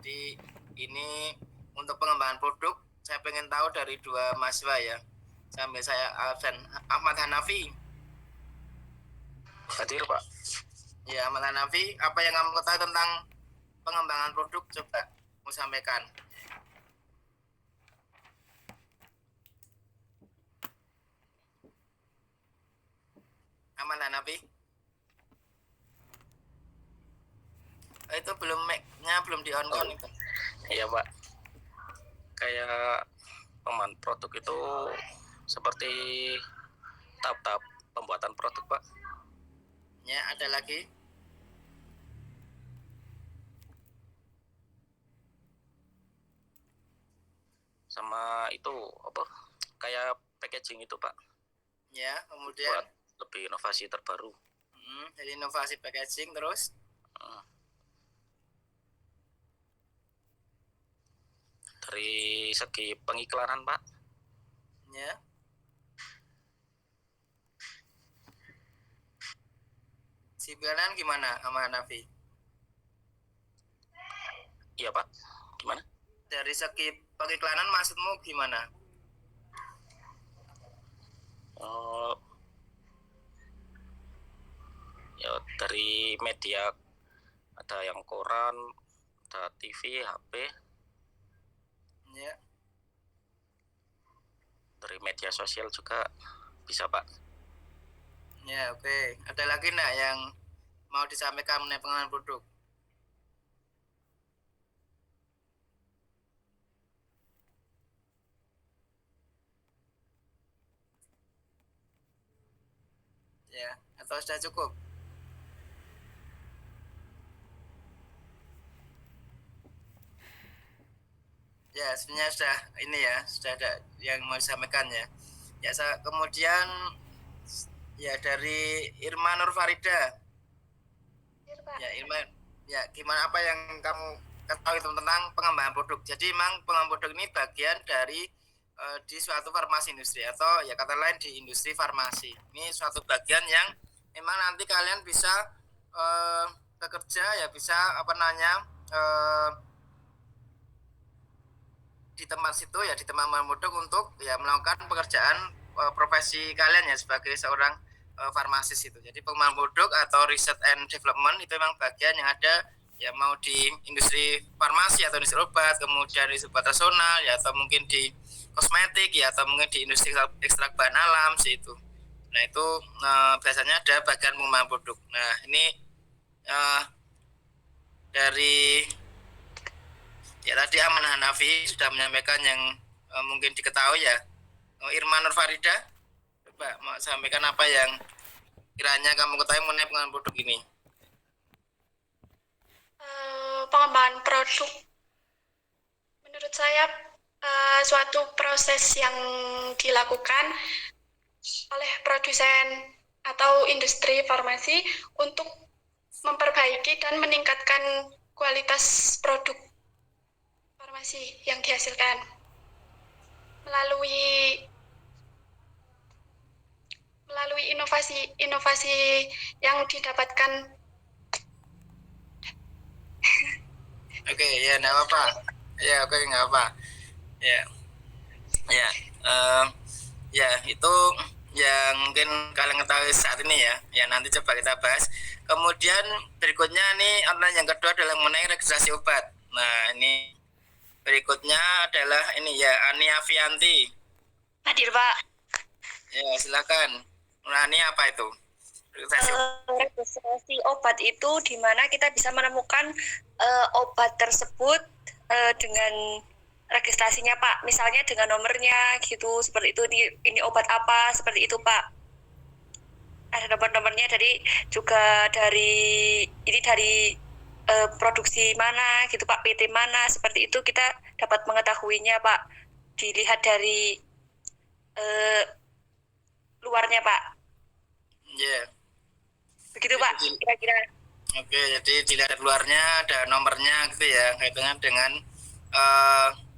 Jadi ini untuk pengembangan produk, saya pengen tahu dari dua mahasiswa ya. Sambil saya absen. Ahmad Hanafi. Hadir, Pak. Ya, Ahmad Hanafi, apa yang kamu ketahui tentang pengembangan produk? Coba mau sampaikan. Ahmad Hanafi. Itu belum mic-nya belum di-on-kan itu. Iya, Pak. Kayak pengembangan produk itu seperti tahap-tahap pembuatan produk, Pak. Ya, ada lagi. Sama itu apa? Kayak packaging itu, Pak. Ya, kemudian buat lebih inovasi terbaru. Jadi inovasi packaging terus. Dari segi pengiklanan, Pak. Ya. Sibilan gimana sama Hanafi? Iya, Pak. Gimana? Dari segi pengiklanan maksudmu gimana? Ya dari media, ada yang koran, ada TV, HP. Ya. Dari media sosial juga bisa, Pak. Ya, oke. Ada lagi enggak yang mau disampaikan mengenai pengembangan produk? Ya, atau sudah cukup? Ya, sebenarnya sudah ini ya, sudah ada yang mau disampaikan ya. Ya, kemudian ya dari Irma Nur Farida. Ya, Irma, ya gimana apa yang kamu ketahui tentang pengembangan produk? Jadi memang pengembangan produk ini bagian dari di suatu farmasi industri atau ya kata lain di industri farmasi. Ini suatu bagian yang memang nanti kalian bisa bekerja ya bisa di tempat situ ya di tempat produk untuk ya melakukan pekerjaan profesi kalian ya sebagai seorang farmasis itu. Jadi pengembangan produk atau research and development itu memang bagian yang ada ya mau di industri farmasi atau industri obat, kemudian di obat rasional ya atau mungkin di kosmetik ya atau mungkin di industri ekstrak bahan alam sih itu. Nah itu biasanya ada bagian pengembangan produk. Nah ini dari ya tadi Aman Hanafi sudah menyampaikan yang mungkin diketahui ya. Irma Nur Farida, coba mau sampaikan apa yang kiranya kamu ketahui mengenai pengembangan produk ini. Pengembangan produk menurut saya suatu proses yang dilakukan oleh produsen atau industri farmasi untuk memperbaiki dan meningkatkan kualitas produk farmasi yang dihasilkan melalui inovasi yang didapatkan. Oke, ya enggak apa-apa. Ya, oke, enggak apa. Ya. Ya, ya itu yang mungkin kalian ketahui saat ini ya. Ya nanti coba kita bahas. Kemudian berikutnya nih yang kedua adalah mengenai registrasi obat. Nah, ini berikutnya adalah ini ya Ani Avianti. Hadir, Pak. Ya, silakan. Nah, ini apa itu? Registrasi obat itu di mana kita bisa menemukan obat tersebut dengan registrasinya, Pak. Misalnya dengan nomornya gitu, seperti itu. Ini obat apa, seperti itu, Pak. Ada nomor-nomornya, dari juga dari produksi mana gitu, Pak, PT mana, seperti itu kita dapat mengetahuinya, Pak. Dilihat dari luarnya, Pak. Ya. Yeah. Begitu, Pak, kira-kira. Oke, jadi dilihat luarnya ada nomornya gitu ya, kaitannya dengan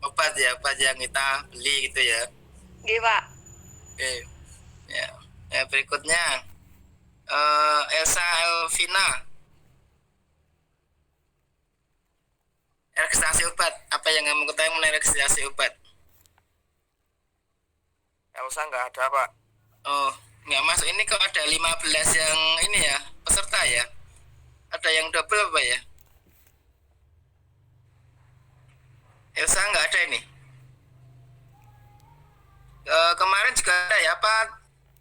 obat yang kita beli gitu ya. Iya, Pak. Oke. Ya, berikutnya Elsa Elvina. Registrasi obat. Apa yang kamu ketahui mengenai registrasi obat? Elsa nggak ada, Pak. Oh, nggak masuk. Ini kok ada 15 yang ini ya, peserta ya? Ada yang double apa ya? Elsa nggak ada ini. Kemarin juga ada ya, apa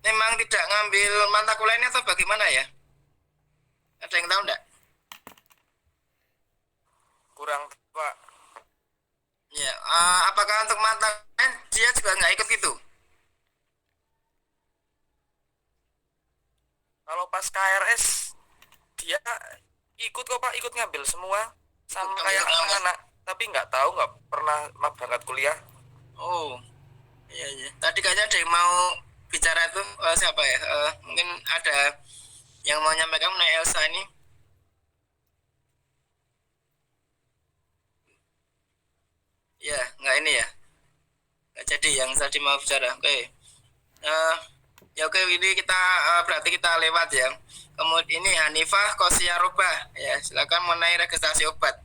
memang tidak ngambil mata kuliahnya atau bagaimana ya? Ada yang tahu enggak? Kurang, Pak. Ya, apakah untuk mata kuliah dia juga nggak ikut gitu? Kalau pas KRS dia ikut kok, Pak, ikut ngambil semua sama kayak anak-anak, tapi nggak tahu, nggak pernah berangkat kuliah. Oh, iya iya. Tadi kayaknya ada yang mau bicara tuh, siapa ya? Mungkin ada yang mau nyampaikan mengenai Elsa ini. Ya, nggak ini ya. Nggak jadi yang tadi mau bicara. Oke. Ya oke, ini kita berarti kita lewat ya. Kemudian ini Hanifah Kosiaroba ya, silakan mengenai registrasi obat.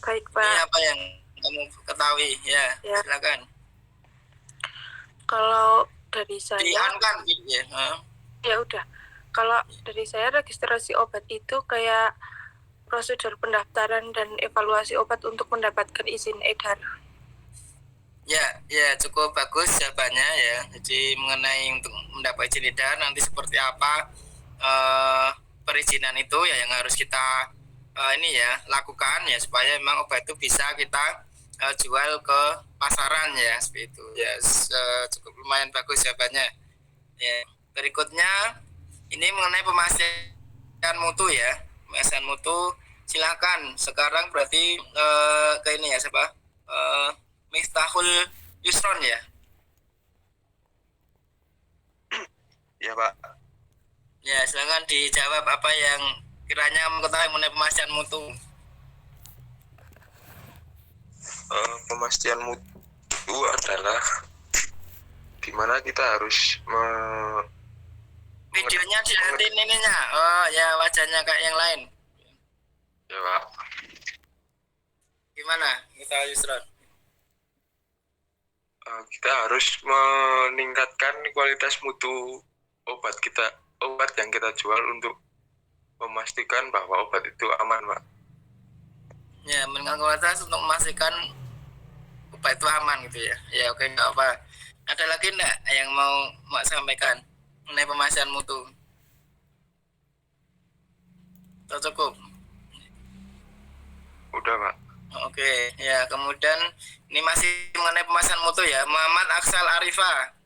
Baik, Ini Pak. apa yang kamu ketahui ya? Ya. Silakan. Kalau dari saya, Diankan gitu ya. ya udah. Kalau dari saya registrasi obat itu kayak prosedur pendaftaran dan evaluasi obat untuk mendapatkan izin edar. Ya, ya cukup bagus jawabannya ya. Jadi mengenai untuk mendapat izin edar nanti seperti apa perizinan itu ya yang harus kita ini ya lakukan ya supaya memang obat itu bisa kita jual ke pasaran ya seperti itu. Ya cukup lumayan bagus jawabannya. Ya, berikutnya ini mengenai pemastian mutu ya. Pemastian mutu silakan. Sekarang berarti ke ini ya siapa? Miftahul Yusron ya. Ya, Pak. Ya, silakan dijawab apa yang kiranya mengetahui mengenai pemastian mutu. Pemastian mutu adalah dimana kita harus Videonya dilihatin ininya. Oh ya, wajahnya kayak yang lain. ya Pak, Gimana Miftahul Yusron? kita harus meningkatkan kualitas mutu obat yang kita jual untuk memastikan bahwa obat itu aman, Pak. Ya, meningkatkan kualitas untuk memastikan obat itu aman gitu ya. Ya oke, nggak apa. Ada lagi enggak yang mau Mak sampaikan mengenai pemastian mutu? Atau cukup? Udah, Pak. Oke, ya kemudian ini masih mengenai pemastian mutu ya. Muhammad Aksal Arifah.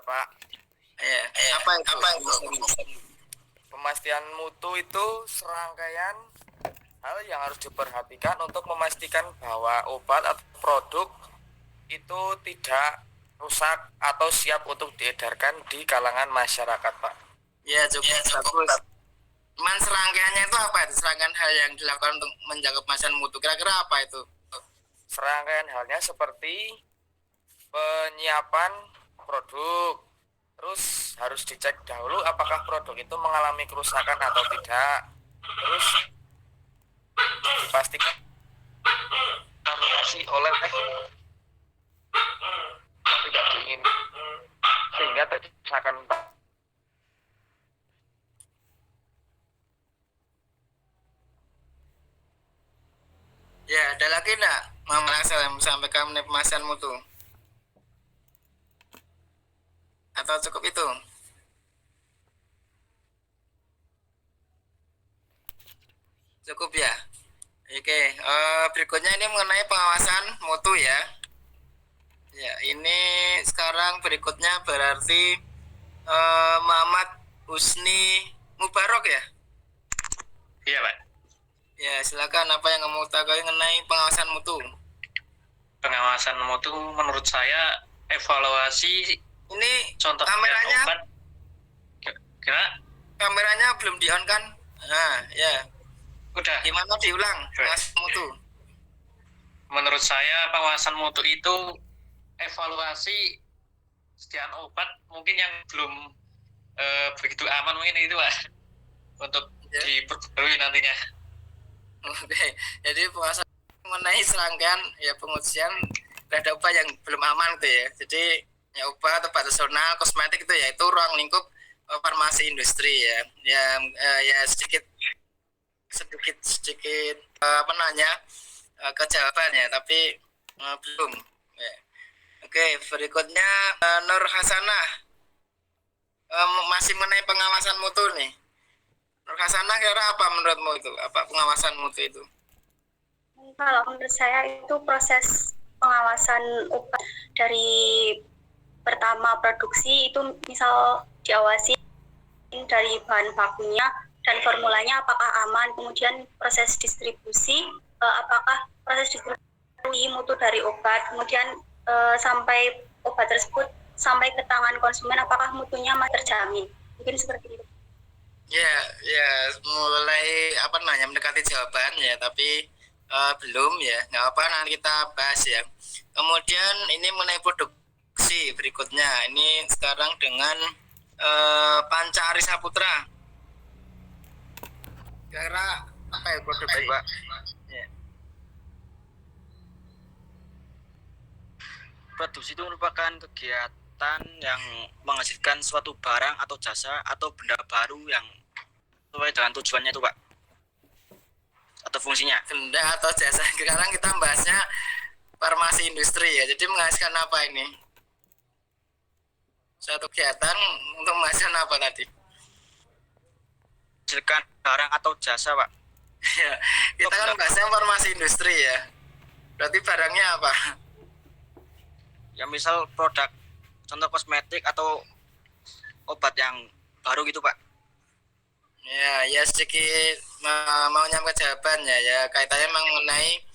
Pak, Ya, apa itu? pemastian mutu itu serangkaian hal yang harus diperhatikan untuk memastikan bahwa obat atau produk itu tidak rusak atau siap untuk diedarkan di kalangan masyarakat, Pak. Ya, cukup bagus. Cuman serangkaiannya itu apa itu? Serangkaian hal yang dilakukan untuk menjaga pemastian mutu. Kira-kira apa itu? Serangkaian halnya seperti penyiapan produk, terus harus dicek dahulu apakah produk itu mengalami kerusakan atau tidak, terus dipastikan kontaminasi oleh yang tidak diingin sehingga terjadi kerusakan. Ya, ada lagi enggak Muhammad Aksal yang sampaikan mengenai pemastian mutu? Atau cukup itu? Cukup ya. Oke, berikutnya ini mengenai pengawasan mutu ya. Ya, ini sekarang berikutnya berarti Muhammad Husni Mubarok ya. Iya, Pak. Ya, silakan apa yang kamu ketahui mengenai pengawasan mutu? Pengawasan mutu menurut saya evaluasi Ini contoh kameranya obat. Kira kameranya belum di on kan? Nah, ya. udah. Gimana diulang pengawasan mutu? Menurut saya pengawasan mutu itu evaluasi sediaan obat mungkin yang belum begitu aman mungkin itu, Pak, untuk Ya. diperbarui nantinya. Oke, jadi pengawasan mengenai serangkaian ya pengujian terhadap obat yang belum aman gitu ya. Jadi ya obat tradisional, kosmetik itu ya itu ruang lingkup farmasi industri ya. Ya sedikit kejawabannya tapi belum. Ya. Oke, berikutnya Nur Hasanah masih mengenai pengawasan mutu nih. Nur Hasanah kira apa menurutmu itu? Apa pengawasan mutu itu? Kalau menurut saya itu proses pengawasan obat dari pertama produksi itu misal diawasi dari bahan bakunya dan formulanya apakah aman, kemudian proses distribusi apakah proses distribusi mutu dari obat, kemudian sampai obat tersebut sampai ke tangan konsumen apakah mutunya masih terjamin, mungkin seperti itu. Ya mulai mendekati jawabannya tapi belum ya, nggak apa nanti kita bahas ya. Kemudian ini mengenai produksi berikutnya, ini sekarang dengan Panca Arisa Putra. Kira apa ya produk Pak? Ya. Produksi itu merupakan kegiatan yang menghasilkan suatu barang atau jasa atau benda baru yang sesuai dengan tujuannya itu Pak, atau fungsinya. Benda atau jasa. Sekarang kita bahasnya farmasi industri ya. Jadi menghasilkan apa ini? Suatu kegiatan untuk menghasilkan apa tadi? Menghasilkan barang atau jasa Pak. Ya, kita kan bahasnya farmasi industri ya. Berarti barangnya apa? Ya misal produk, contoh kosmetik atau obat yang baru gitu Pak. Ya sedikit mau nyampe jawabannya ya, kaitannya mengenai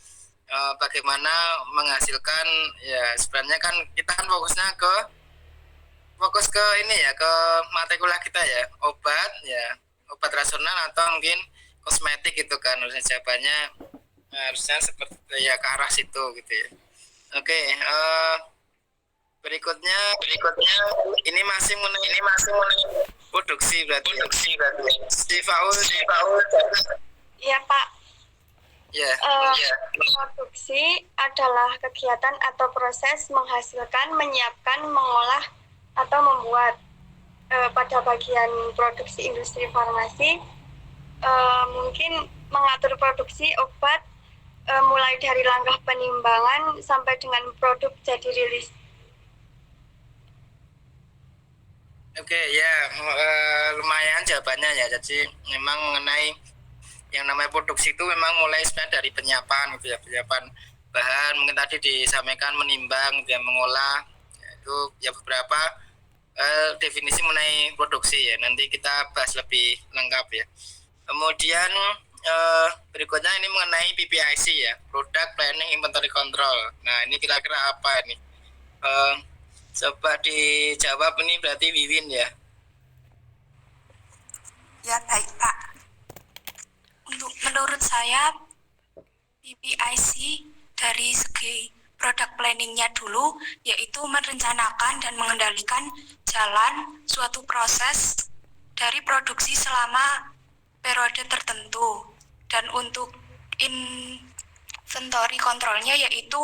bagaimana menghasilkan ya. Sebenarnya kan kita kan fokus ke ini ya, ke mata kuliah kita ya, obat rasional atau mungkin kosmetik gitu kan. Harusnya jawabannya harusnya seperti ya ke arah situ gitu ya. Oke, berikutnya ini masih mengenai produksi berarti. Si Faul. Iya Pak. Ya. Produksi adalah kegiatan atau proses menghasilkan, menyiapkan, mengolah, atau membuat. Pada bagian produksi industri farmasi, mungkin mengatur produksi obat mulai dari langkah penimbangan sampai dengan produk jadi rilis. Oke, ya lumayan jawabannya ya. Jadi memang mengenai yang namanya produksi itu memang mulai sebenarnya dari penyiapan gitu ya, penyiapan bahan, mungkin tadi disampaikan menimbang gitu ya, mengolah ya, itu ya beberapa definisi mengenai produksi ya. Nanti kita bahas lebih lengkap ya. Kemudian berikutnya ini mengenai PPIC ya, Product Planning Inventory Control. Nah ini kira-kira apa ini? Coba dijawab, ini berarti Wiwin ya. Ya baik Pak. Menurut saya PPIC dari segi product planning-nya dulu, yaitu merencanakan dan mengendalikan jalan suatu proses dari produksi selama periode tertentu. Dan untuk inventory kontrolnya yaitu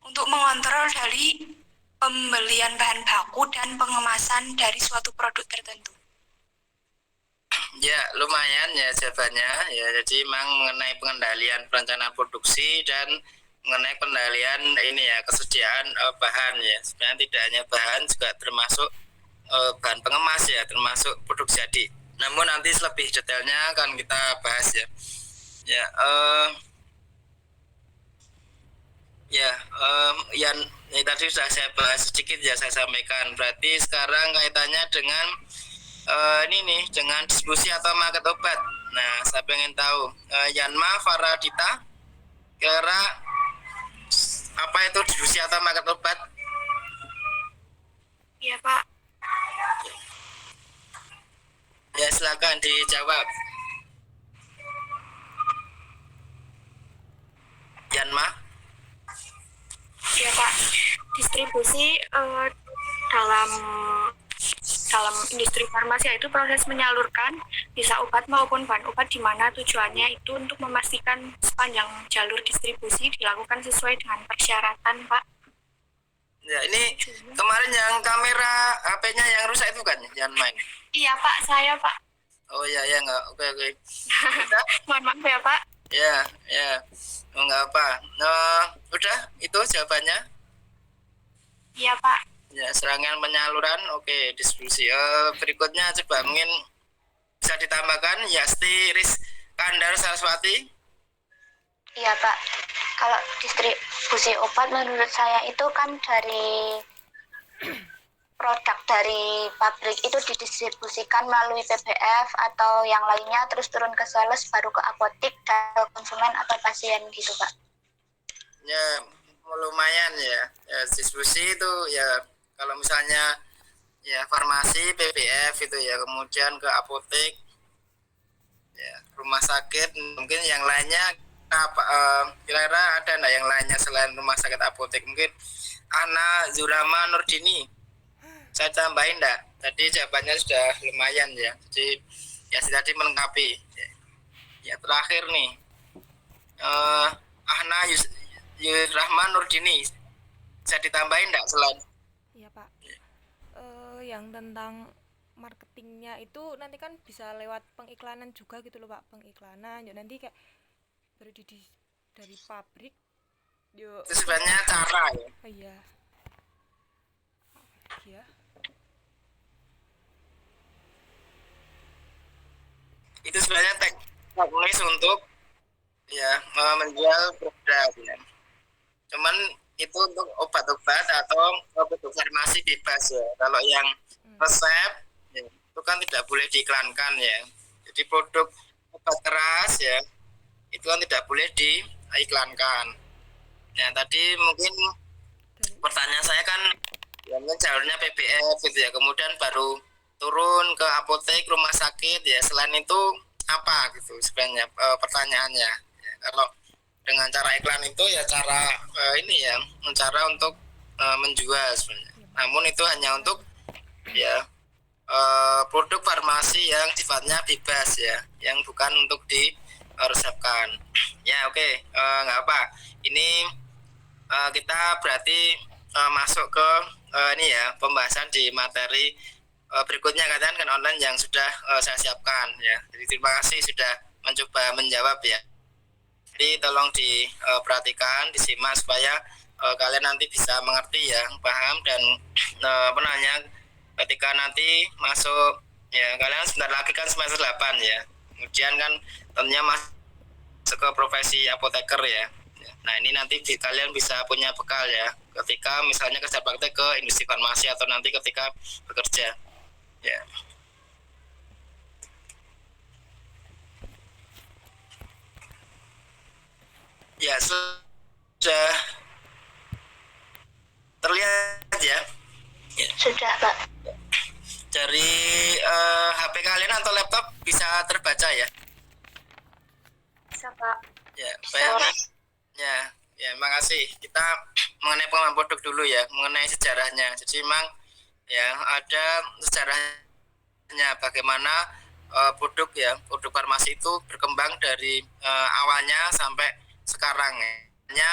untuk mengontrol dari pembelian bahan baku dan pengemasan dari suatu produk tertentu. Ya lumayan ya jawabannya ya. Jadi memang mengenai pengendalian perencanaan produksi dan mengenai pengendalian ini ya, kesediaan bahan ya. Sebenarnya tidak hanya bahan, juga termasuk bahan pengemas ya, termasuk produk jadi. Namun nanti lebih detailnya akan kita bahas ya. Yang tadi sudah saya bahas sedikit ya, saya sampaikan. Berarti sekarang kaitannya dengan ini nih, dengan distribusi atau market obat. Nah, saya pengen tahu Yanma Faradita, kira apa itu distribusi atau market obat? Iya Pak. Ya silakan dijawab. Yanma. Ya Pak, distribusi dalam industri farmasi itu proses menyalurkan bisa obat maupun bahan obat di mana tujuannya itu untuk memastikan sepanjang jalur distribusi dilakukan sesuai dengan persyaratan, Pak. Ya, ini kemarin yang kamera HP-nya yang rusak itu kan, jangan main. Iya, Pak, saya, Pak. Oh ya, ya enggak. Oke. Mohon maaf ya, Pak. Ya. Oh, enggak apa. Udah, itu jawabannya. Iya, Pak. Ya, serangkaian penyaluran. Oke, distribusi. Berikutnya coba mungkin bisa ditambahkan Yasti Riskandar Saraswati. Iya Pak, kalau distribusi obat menurut saya itu kan dari produk dari pabrik itu didistribusikan melalui PBF atau yang lainnya terus turun ke sales baru ke apotek dan konsumen atau pasien gitu Pak. Ya, lumayan ya. Ya, distribusi itu ya kalau misalnya ya farmasi PBF itu ya, kemudian ke apotek ya, rumah sakit, mungkin yang lainnya apa kira-kira ada enggak yang lainnya selain rumah sakit apotek? Mungkin Ana Zurama Nurdini saya tambahin enggak? Tadi jawabannya sudah lumayan ya, jadi ya tadi melengkapi ya. Terakhir nih Ahna Rahman Nurdini bisa ditambahin enggak selain? Iya Pak, yang tentang marketingnya itu nanti kan bisa lewat pengiklanan juga gitu loh Pak, pengiklanan ya nanti kayak dari pabrik yuk. Itu sebenarnya cara ya. Iya. Itu sebenarnya teknis untuk ya menjual produk ya. Cuman itu untuk obat-obat atau produk farmasi bebas ya. Kalau yang resep ya, itu kan tidak boleh diiklankan ya. Jadi produk obat keras ya itu kan tidak boleh diiklankan. Ya tadi mungkin pertanyaan saya kan ya mungkin jalurnya PBF gitu ya, kemudian baru turun ke apotek, rumah sakit ya. Selain itu apa gitu sebenarnya pertanyaannya ya, kalau dengan cara iklan itu ya cara ini ya cara untuk menjual sebenarnya, namun itu hanya untuk ya produk farmasi yang sifatnya bebas ya, yang bukan untuk diresepkan ya. Oke, nggak apa ini kita berarti masuk ke ini ya pembahasan di materi berikutnya kan online yang sudah saya siapkan ya. Jadi terima kasih sudah mencoba menjawab ya. Jadi tolong diperhatikan, disimak supaya kalian nanti bisa mengerti ya, paham dan penanya ketika nanti masuk ya, kalian sebentar lagi kan semester 8 ya. Kemudian kan tentunya masuk ke profesi apoteker ya. Nah, ini nanti kalian bisa punya bekal ya ketika misalnya kerja praktek ke industri farmasi atau nanti ketika bekerja. Ya. Ya, sudah terlihat ya. Sudah Pak. Dari HP kalian atau laptop bisa terbaca ya? Bisa Pak. Ya, baik. Ya, makasih. Kita mengenai pengembangan produk dulu ya, mengenai sejarahnya. Jadi memang ya ada sejarahnya bagaimana produk farmasi itu berkembang dari awalnya sampai sekarang ya. Hanya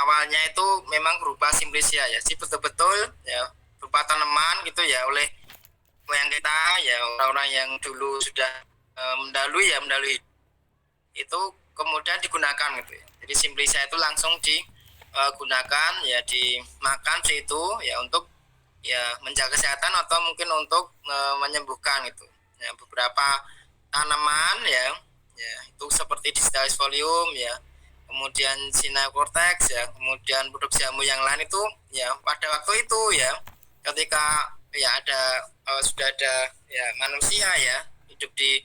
awalnya itu memang berupa simplisia ya, sih betul-betul ya berupa tanaman gitu ya oleh moyang kita ya, orang-orang yang dulu sudah mendalui itu kemudian digunakan gitu ya. Jadi simplisia itu langsung digunakan ya, dimakan itu ya untuk ya menjaga kesehatan atau mungkin untuk menyembuhkan itu ya. Beberapa tanaman ya itu seperti Distillaris folium ya, kemudian Sinacortex ya, kemudian produk jamu yang lain itu ya pada waktu itu ya ketika ya sudah ada ya manusia ya hidup di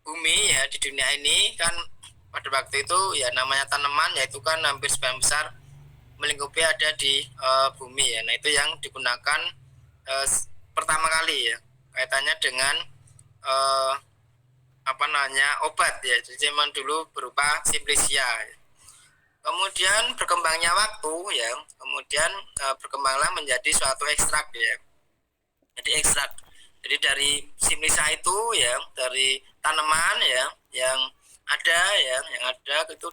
bumi ya, di dunia ini kan pada waktu itu ya namanya tanaman ya itu kan hampir sebagian besar melingkupi ada di bumi ya. Nah, itu yang digunakan pertama kali ya kaitannya dengan obat ya. Jadi memang dulu berupa simplisia ya. Kemudian berkembangnya waktu ya, kemudian berkembanglah menjadi suatu ekstrak ya. Jadi ekstrak Jadi dari simlisa itu ya, dari tanaman ya yang ada itu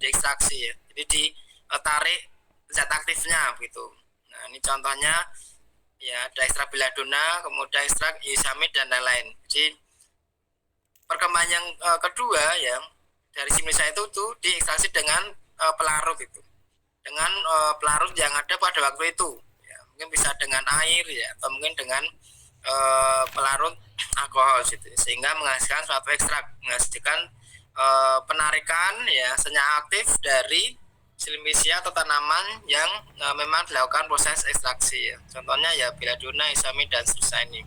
diekstraksi ya. Jadi ditarik zat aktifnya gitu. Nah, ini contohnya ya, ada ekstrak belladonna, kemudian ekstrak isamid dan lain-lain. Jadi perkembangan yang kedua ya, dari simlisa itu tuh diekstraksi dengan pelarut itu. Dengan pelarut yang ada pada waktu itu. Ya, mungkin bisa dengan air ya, atau mungkin dengan pelarut alkohol gitu, sehingga menghasilkan suatu ekstrak, menghasilkan penarikan ya senyawa aktif dari silindrisia atau tanaman yang memang dilakukan proses ekstraksi ya. Contohnya ya belladonna, isamid dan seterusnya ini.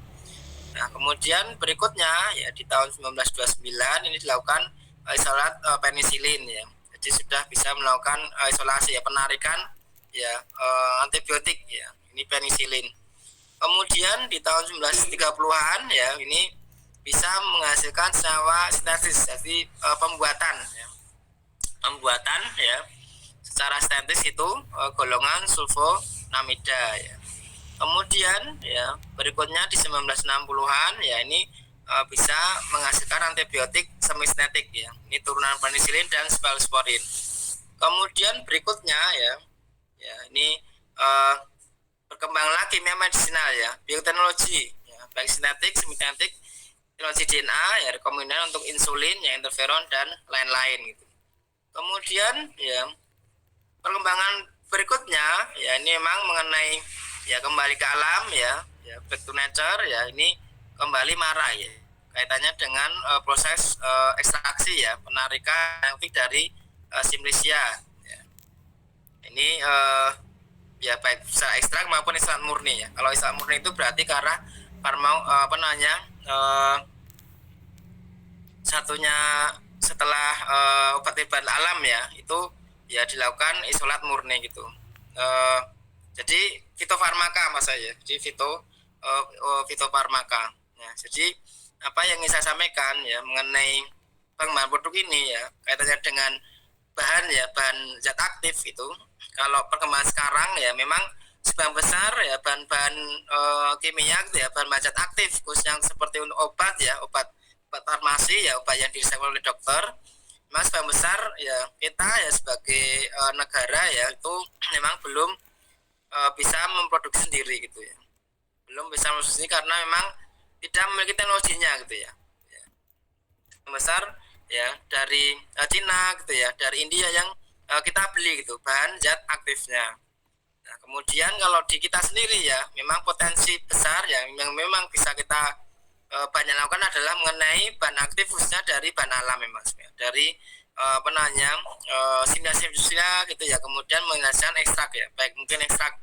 Nah, kemudian berikutnya ya di tahun 1929 ini dilakukan isolat penisilin ya. Jadi sudah bisa melakukan isolasi ya, penarikan ya antibiotik ya. Ini penisilin. Kemudian di tahun 1930-an ya, ini bisa menghasilkan senyawa sintetis, jadi pembuatan ya secara sintetis itu golongan sulfonamida ya. Kemudian ya berikutnya di 1960-an ya, ini bisa menghasilkan antibiotik semi-sintetik ya. Ini turunan penisilin dan cephalosporin. Kemudian berikutnya ya ini berkembanglah kimia medisinal ya, bioteknologi ya, baik sintetik, semi-sintetik, teknologi DNA ya, rekomendasi untuk insulin ya, interferon dan lain-lain gitu. Kemudian ya perkembangan berikutnya ya, ini memang mengenai ya kembali ke alam ya back to nature ya, ini kembali marah ya, kaitannya dengan proses ekstraksi ya, penarikan dari simlisia ya. Ini ya baik secara ekstrak maupun ekstrak murni ya. Kalau ekstrak murni itu berarti ke arah satunya setelah obat-obat alam ya, itu ya dilakukan isolat murni gitu. Jadi fitofarmaka mas saya, jadi fitofarmaka ya. Jadi apa yang ingin saya sampaikan ya mengenai pengembangan produk ini ya, kaitannya dengan bahan zat aktif itu. Kalau perkembangan sekarang ya memang sebagian besar ya bahan-bahan kimia gitu ya, bahan zat aktif khususnya seperti untuk obat ya, obat farmasi ya, obat yang disediakan oleh dokter. Memang sebagian besar ya kita ya sebagai negara ya itu memang belum bisa memproduksi sendiri gitu ya. Belum bisa memproduksi sendiri karena memang tidak memiliki teknologinya gitu ya. Sebagian besar ya dari Cina gitu ya, dari India yang kita beli gitu bahan zat aktifnya. Nah, kemudian kalau di kita sendiri ya memang potensi besar ya yang memang bisa kita banyak lakukan adalah mengenai bahan aktif khususnya dari bahan alam memang dari simsia gitu ya, kemudian menghasilkan ekstrak ya, baik mungkin ekstrak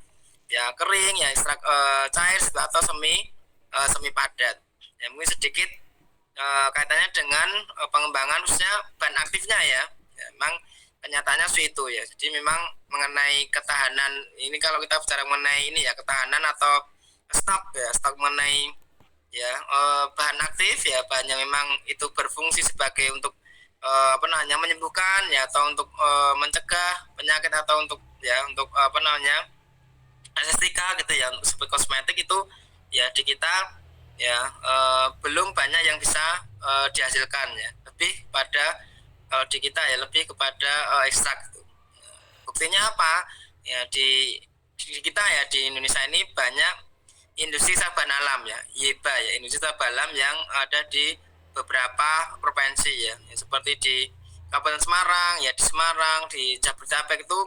ya kering ya, ekstrak cair atau semi padat ya. Mungkin sedikit kaitannya dengan pengembangan khususnya bahan aktifnya ya, memang kenyataannya itu ya. Jadi memang mengenai ketahanan ini, kalau kita bicara mengenai ini ya, ketahanan atau stok mengenai ya bahan aktif ya, bahan yang memang itu berfungsi sebagai untuk menyembuhkan ya, atau untuk mencegah penyakit, atau untuk estetika gitu ya, untuk sebagai kosmetik itu ya di kita ya belum banyak yang bisa dihasilkan ya, lebih pada di kita ya lebih kepada ekstrak gitu. Buktinya apa ya, di kita ya di Indonesia ini banyak industri saban alam ya, YIBA ya, industri saban alam yang ada di beberapa provinsi ya, seperti di Kabupaten Semarang ya, di Semarang, di Jabodetabek itu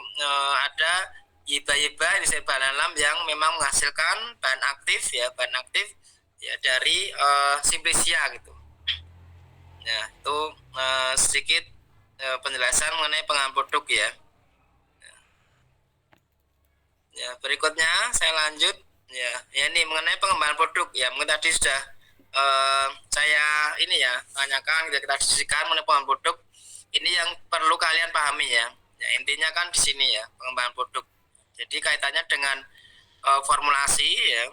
ada YIBA industri saban alam yang memang menghasilkan bahan aktif ya dari simplisia gitu. Nah, itu sedikit penjelasan mengenai pengembangan produk ya. Ya, berikutnya saya lanjut ya ini mengenai pengembangan produk ya. Mungkin tadi sudah saya ini ya tanyakan, kita diskusikan mengenai pengembangan produk. Ini yang perlu kalian pahami ya. Ya, intinya kan di sini ya, pengembangan produk. Jadi kaitannya dengan formulasi ya,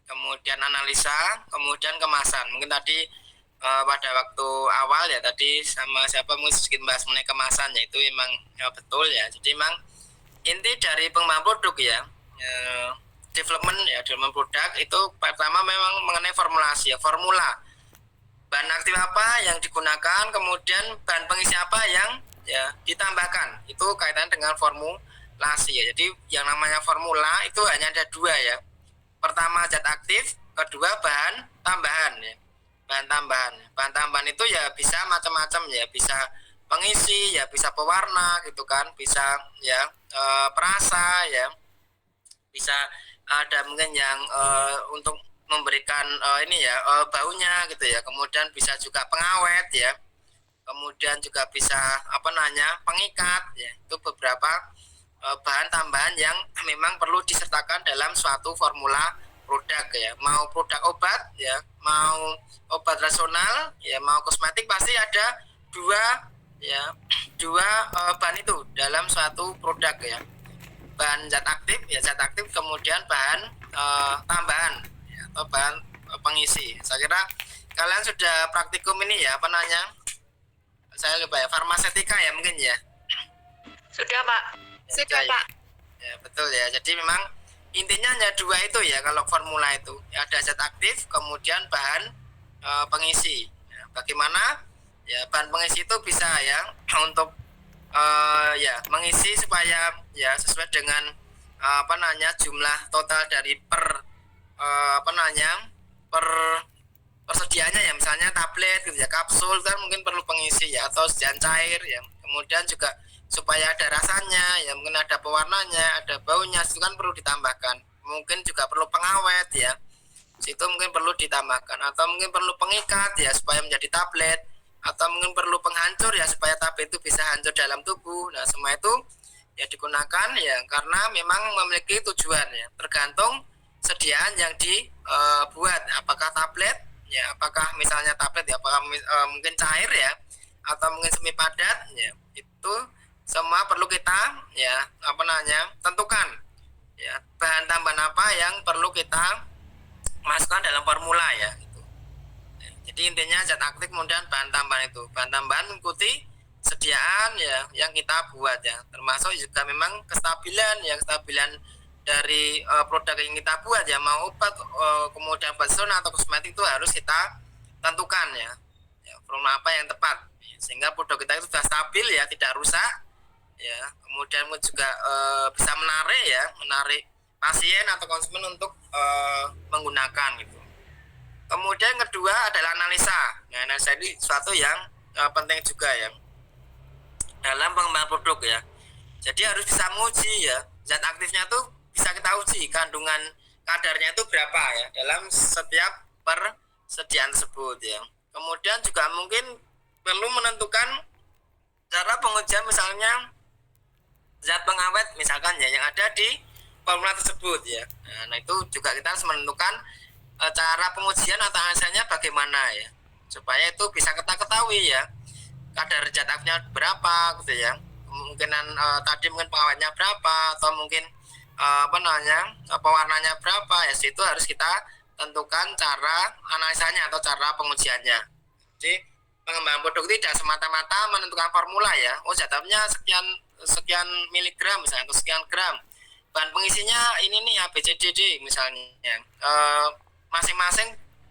kemudian analisa, kemudian kemasan. Mungkin tadi pada waktu awal ya tadi sama siapa mungkin sedikit bahas mengenai kemasan ya, itu memang ya, betul ya. Jadi memang inti dari pengembangan produk ya development ya, development produk itu pertama memang mengenai formulasi ya, formula bahan aktif apa yang digunakan, kemudian bahan pengisi apa yang ya ditambahkan, itu kaitan dengan formulasi ya. Jadi yang namanya formula itu hanya ada dua ya, pertama zat aktif, kedua bahan tambahan ya. Bahan tambahan itu ya bisa macam-macam ya, bisa pengisi ya, bisa pewarna gitu kan, bisa ya perasa ya, bisa ada mungkin yang untuk memberikan ini ya baunya gitu ya, kemudian bisa juga pengawet ya, kemudian juga bisa pengikat ya. Itu beberapa bahan tambahan yang memang perlu disertakan dalam suatu formula produk ya, mau produk obat ya, mau obat rasional ya, mau kosmetik, pasti ada dua bahan itu dalam suatu produk ya, bahan zat aktif ya, zat aktif, kemudian bahan tambahan ya, atau bahan pengisi. Saya kira kalian sudah praktikum ini ya, saya lupa ya, farmasetika ya mungkin ya. Sudah Pak. Sudah Pak. Ya betul ya. Jadi memang intinya hanya dua itu ya kalau formula itu ya, ada zat aktif kemudian bahan pengisi ya. Bagaimana ya bahan pengisi itu bisa ya untuk ya mengisi supaya ya sesuai dengan jumlah total dari per persediaannya ya, misalnya tablet gitu ya, kapsul kan mungkin perlu pengisi ya, atau sediaan cair ya, kemudian juga supaya ada rasanya ya, mungkin ada pewarnanya, ada baunya, itu kan perlu ditambahkan. Mungkin juga perlu pengawet ya, situ mungkin perlu ditambahkan, atau mungkin perlu pengikat ya supaya menjadi tablet, atau mungkin perlu penghancur ya supaya tablet itu bisa hancur dalam tubuh. Nah semua itu ya digunakan ya karena memang memiliki tujuan ya, tergantung sediaan yang dibuat, apakah tablet ya, apakah misalnya tablet ya, apakah mungkin cair ya, atau mungkin semi padat ya, itu semua perlu kita ya tentukan ya, bahan tambahan apa yang perlu kita masukkan dalam formula ya gitu. Jadi intinya zat aktif kemudian bahan tambahan itu, bahan tambahan mengikuti sediaan ya yang kita buat ya, termasuk juga memang kestabilan dari produk yang kita buat ya, mau obat kemudian bahan atau kosmetik itu harus kita tentukan ya formula apa yang tepat sehingga produk kita itu sudah stabil ya, tidak rusak ya, kemudian juga bisa menarik pasien atau konsumen untuk menggunakan gitu. Kemudian kedua adalah analisa. Nah, analisa ini suatu yang penting juga ya dalam pengembangan produk ya. Jadi harus bisa menguji ya, zat aktifnya tuh bisa kita uji kandungan kadarnya itu berapa ya dalam setiap persediaan tersebut ya. Kemudian juga mungkin perlu menentukan cara pengujian, misalnya zat pengawet misalkan ya yang ada di formula tersebut ya. Nah itu juga kita harus menentukan cara pengujian atau analisanya bagaimana ya, supaya itu bisa kita ketahui ya kadar zat aktifnya berapa gitu ya, kemungkinan tadi mungkin pengawetnya berapa, atau mungkin pewarnanya berapa ya, itu harus kita tentukan cara analisanya atau cara pengujiannya. Jadi pengembangan produk tidak semata-mata menentukan formula ya, zat aktifnya sekian miligram misalnya atau sekian gram, bahan pengisinya ini nih ABCDD misalnya,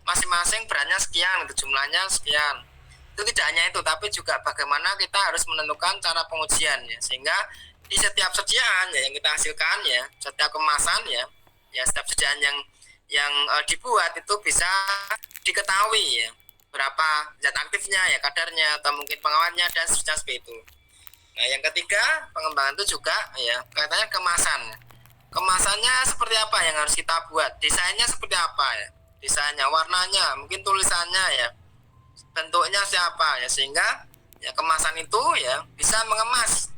masing-masing beratnya sekian, jumlahnya sekian. Itu tidak hanya itu, tapi juga bagaimana kita harus menentukan cara pengujian ya, sehingga di setiap sediaan ya yang kita hasilkan ya, setiap kemasan ya setiap sediaan yang dibuat itu bisa diketahui ya berapa zat aktifnya ya, kadarnya, atau mungkin pengawetnya dan seterusnya seperti itu. Nah yang ketiga pengembangan itu juga ya kaitannya kemasan. Kemasannya seperti apa yang harus kita buat, desainnya seperti apa ya, desainnya, warnanya, mungkin tulisannya ya, bentuknya siapa ya, sehingga ya kemasan itu ya bisa mengemas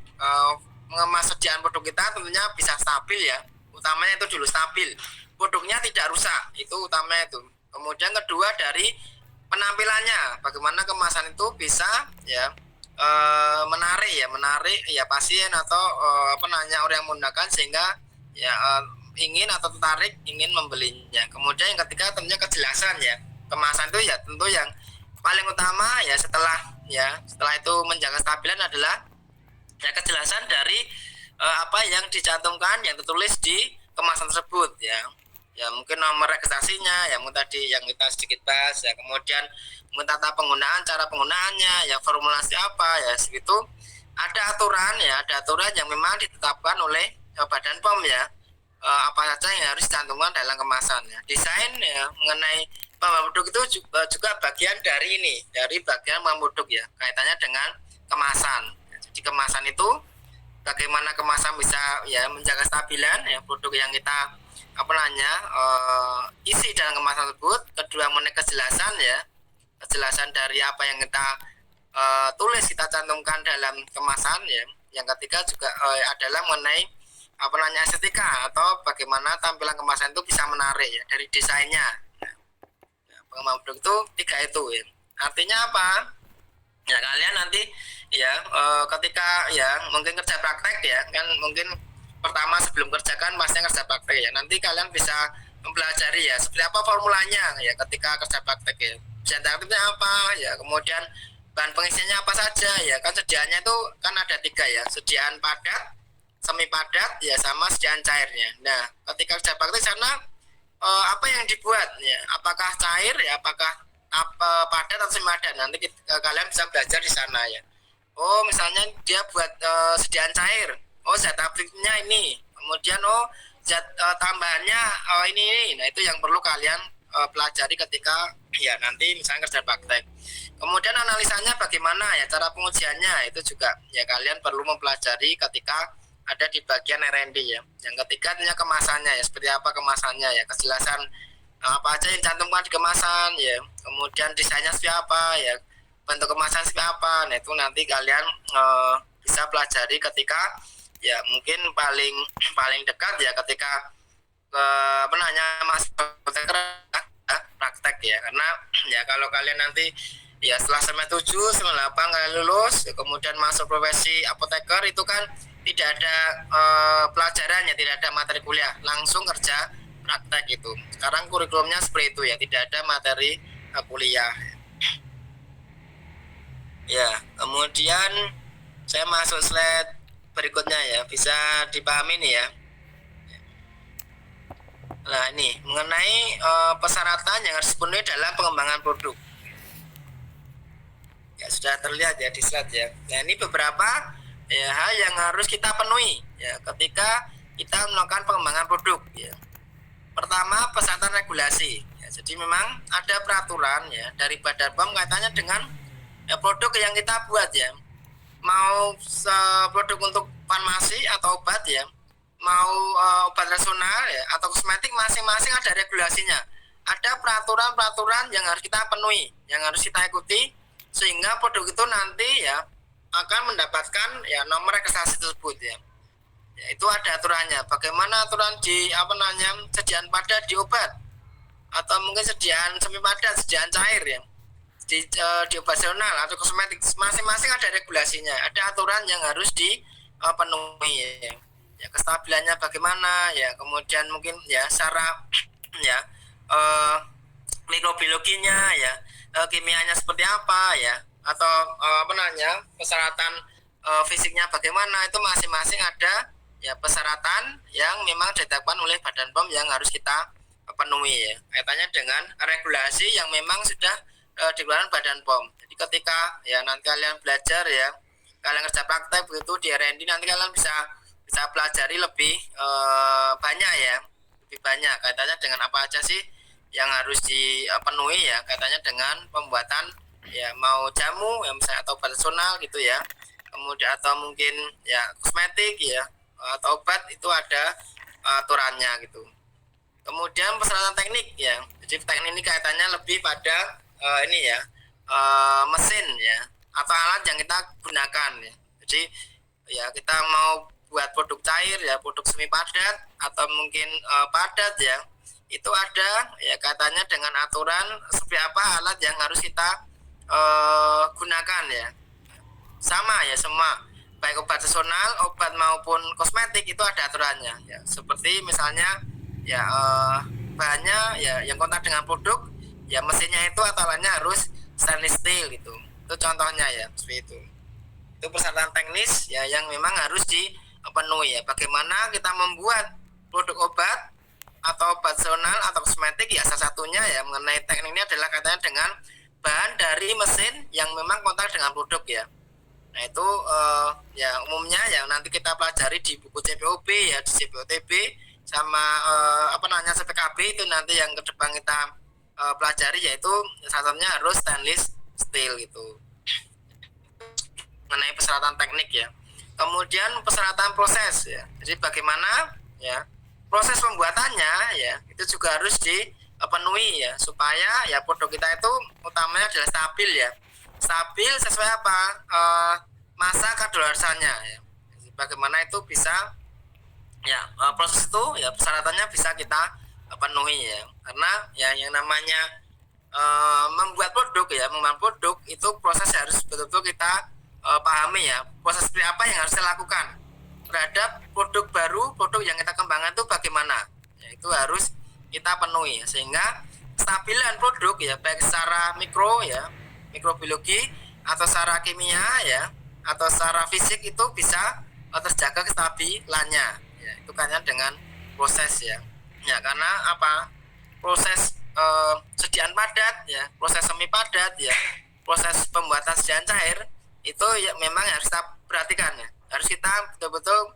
sediaan produk kita tentunya bisa stabil ya, utamanya itu dulu stabil, produknya tidak rusak, itu utamanya itu. Kemudian kedua dari penampilannya, bagaimana kemasan itu bisa ya menarik ya pasien atau orang yang menggunakan sehingga ya ingin atau tertarik ingin membelinya. Kemudian yang ketiga tentunya kejelasan ya, kemasan itu ya tentu yang paling utama ya, setelah itu menjaga stabilan adalah ya kejelasan dari apa yang dicantumkan, yang tertulis di kemasan tersebut ya. Ya mungkin nomor registrasinya yang tadi yang kita sedikit bahas ya, kemudian tata penggunaan, cara penggunaannya, ya formulasi apa ya, segitu ada aturan ya, ada aturan yang memang ditetapkan oleh Badan POM ya, apa saja yang harus dicantumkan dalam kemasan ya. Desain ya mengenai pengembangan produk itu juga bagian dari ini, dari bagian produk ya, kaitannya dengan kemasan. Jadi kemasan itu bagaimana kemasan bisa ya menjaga stabilan ya produk yang kita isi dalam kemasan tersebut. Kedua mengenai kejelasan ya, kejelasan dari apa yang kita tulis, kita cantumkan dalam kemasan ya. Yang ketiga juga adalah mengenai estetika atau bagaimana tampilan kemasan itu bisa menarik ya dari desainnya. Pengembangan produk itu tiga itu ya. Artinya apa? Ya kalian nanti ya ketika ya mungkin kerja praktek ya kan, mungkin pertama sebelum kerjakan pastinya kerja praktek ya, nanti kalian bisa mempelajari ya seperti apa formulanya ya ketika kerja praktek ya, senjata aktifnya apa ya, kemudian bahan pengisiannya apa saja ya, kan sediaannya itu kan ada tiga ya, sediaan padat, semi padat ya, sama sediaan cairnya. Nah ketika kerja praktek sana apa yang dibuat ya, apakah cair ya, apakah padat atau semi padat, nanti kalian bisa belajar di sana ya. Oh misalnya dia buat sediaan cair, oh zat aktifnya ini, kemudian zat tambahannya ini. Nah itu yang perlu kalian pelajari ketika ya nanti misalnya kerja praktek. Kemudian analisanya bagaimana ya, cara pengujiannya itu juga ya kalian perlu mempelajari ketika ada di bagian R&D ya. Yang ketiga tentunya kemasannya ya, seperti apa kemasannya ya, kejelasan apa aja yang cantumkan di kemasan ya, kemudian desainnya seperti apa ya, bentuk kemasan seperti apa. Nah itu nanti kalian bisa pelajari ketika ya mungkin paling dekat ya ketika masuk praktek ya. Karena ya kalau kalian nanti ya setelah semester 7, semester 8 kalian lulus ya, kemudian masuk profesi apoteker, itu kan tidak ada pelajarannya, tidak ada materi kuliah, langsung kerja praktek itu. Sekarang kurikulumnya seperti itu ya, tidak ada materi kuliah. Ya, kemudian saya masuk slide berikutnya ya, bisa dipahami nih ya. Nah ini mengenai persyaratan yang harus dipenuhi dalam pengembangan produk. Ya sudah terlihat ya di slide ya. Nah ini beberapa ya hal yang harus kita penuhi ya ketika kita melakukan pengembangan produk ya. Pertama, persyaratan regulasi ya, jadi memang ada peraturan ya dari Badan POM kaitannya dengan ya, produk yang kita buat ya, mau produk untuk farmasi atau obat ya, mau obat nasional ya atau kosmetik, masing-masing ada regulasinya, ada peraturan-peraturan yang harus kita penuhi, yang harus kita ikuti, sehingga produk itu nanti ya akan mendapatkan ya nomor registrasi tersebut ya. Ya itu ada aturannya. Bagaimana aturan di sediaan padat di obat atau mungkin sediaan semi padat, sediaan cair ya. Di obat nasional atau kosmetik, masing-masing ada regulasinya, ada aturan yang harus dipenuhi ya. Ya kestabilannya bagaimana ya, kemudian mungkin ya secara ya mikrobiologinya ya, kimianya seperti apa ya, atau persyaratan fisiknya bagaimana, itu masing-masing ada ya persyaratan yang memang ditetapkan oleh Badan POM yang harus kita penuhi ya, kaitannya dengan regulasi yang memang sudah dikeluarkan Badan POM. Jadi ketika ya nanti kalian belajar ya, kalian kerja praktek begitu di R&D, nanti kalian bisa pelajari lebih banyak ya, lebih banyak kaitannya dengan apa aja sih yang harus dipenuhi ya, kaitannya dengan pembuatan ya, mau jamu ya misalnya atau obat nasional gitu ya, kemudian atau mungkin ya kosmetik ya atau obat, itu ada aturannya gitu. Kemudian persyaratan teknik ya, jadi teknik ini kaitannya lebih pada ini ya, mesin ya atau alat yang kita gunakan ya. Jadi ya kita mau buat produk cair ya, produk semi padat atau mungkin padat ya, itu ada ya katanya dengan aturan seperti apa alat yang harus kita gunakan ya. Sama ya semua, baik obat nasional, obat maupun kosmetik, itu ada aturannya ya. Seperti misalnya ya bahannya ya yang kontak dengan produk ya, mesinnya itu atau alatnya harus stainless steel gitu. Itu contohnya ya, seperti itu. Itu persyaratan teknis ya yang memang harus dipenuhi ya. Bagaimana kita membuat produk obat atau obat zonal atau kosmetik ya salah satunya ya mengenai teknik ini adalah katanya dengan bahan dari mesin yang memang kontak dengan produk ya. Nah itu ya umumnya ya nanti kita pelajari di buku CPOB ya, di CPOTB sama CPKB itu nanti yang ke depan kita pelajari, yaitu salah satunya harus stainless steel gitu. Mengenai persyaratan teknik ya. Kemudian persyaratan proses ya. Jadi bagaimana ya proses pembuatannya ya itu juga harus dipenuhi ya supaya ya produk kita itu utamanya adalah stabil ya. Stabil sesuai apa? Masa kadaluarsanya ya. Jadi bagaimana itu bisa ya proses itu ya persyaratannya bisa kita penuhi ya. Karena ya yang namanya membuat produk itu proses harus betul-betul kita pahami ya. Proses seperti apa yang harus kita lakukan terhadap produk baru, produk yang kita kembangkan itu bagaimana ya, itu harus kita penuhi ya. Sehingga stabilan produk ya baik secara mikrobiologi atau secara kimia ya atau secara fisik itu bisa terjaga kestabilannya ya. Itu kan dengan proses ya. Ya karena apa? Proses sediaan padat ya, proses semi padat ya, proses pembuatan sediaan cair itu ya memang harus kita perhatikan ya. Harus kita betul-betul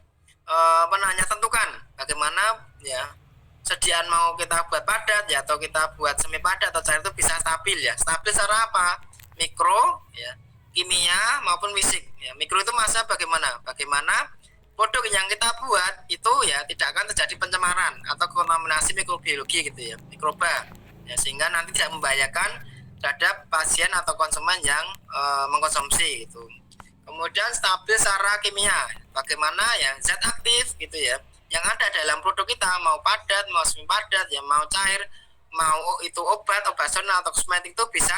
tentukan bagaimana ya sediaan mau kita buat padat ya atau kita buat semi padat atau cair itu bisa stabil ya. Stabil secara apa? Mikro ya, kimia maupun fisik ya. Mikro itu masa bagaimana produk yang kita buat itu ya tidak akan terjadi pencemaran atau kontaminasi mikrobiologi gitu ya, mikroba ya, sehingga nanti tidak membahayakan terhadap pasien atau konsumen yang mengkonsumsi gitu. Kemudian stabil secara kimia, bagaimana ya zat aktif gitu ya yang ada dalam produk kita, mau padat, mau semi padat ya, mau cair, mau itu obat zonal atau kosmetik itu bisa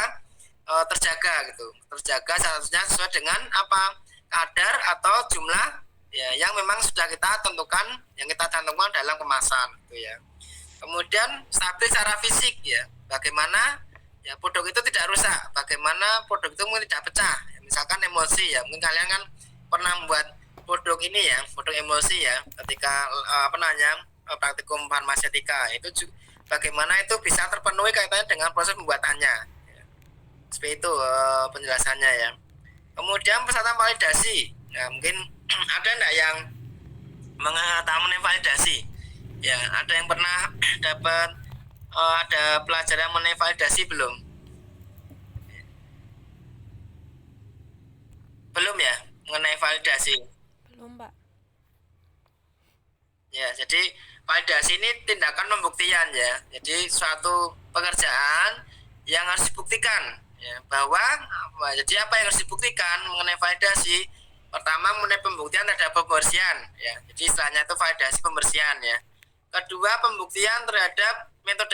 terjaga gitu, terjaga satunya sesuai dengan apa kadar atau jumlah ya yang memang sudah kita tentukan, yang kita cantumkan dalam kemasan gitu ya. Kemudian stabil secara fisik ya, bagaimana ya produk itu tidak rusak, bagaimana produk itu mungkin tidak pecah ya, misalkan emosi ya, mungkin kalian kan pernah membuat produk ini ya, produk emosi ya ketika praktikum farmaseutika itu juga, bagaimana itu bisa terpenuhi kaitannya dengan proses pembuatannya ya. Seperti itu penjelasannya ya. Kemudian persyaratan validasi ya, mungkin ada enggak yang mengetahui validasi ya, ada yang pernah dapat ada pelajaran mengenai validasi belum ya mengenai validasi? Belum, Pak. Ya, jadi validasi ini tindakan pembuktian ya. Jadi suatu pekerjaan yang harus dibuktikan ya, bahwa jadi apa yang harus dibuktikan mengenai validasi? Pertama mengenai pembuktian terhadap pembersihan ya. Jadi istilahnya itu validasi pembersihan ya. Kedua pembuktian terhadap metode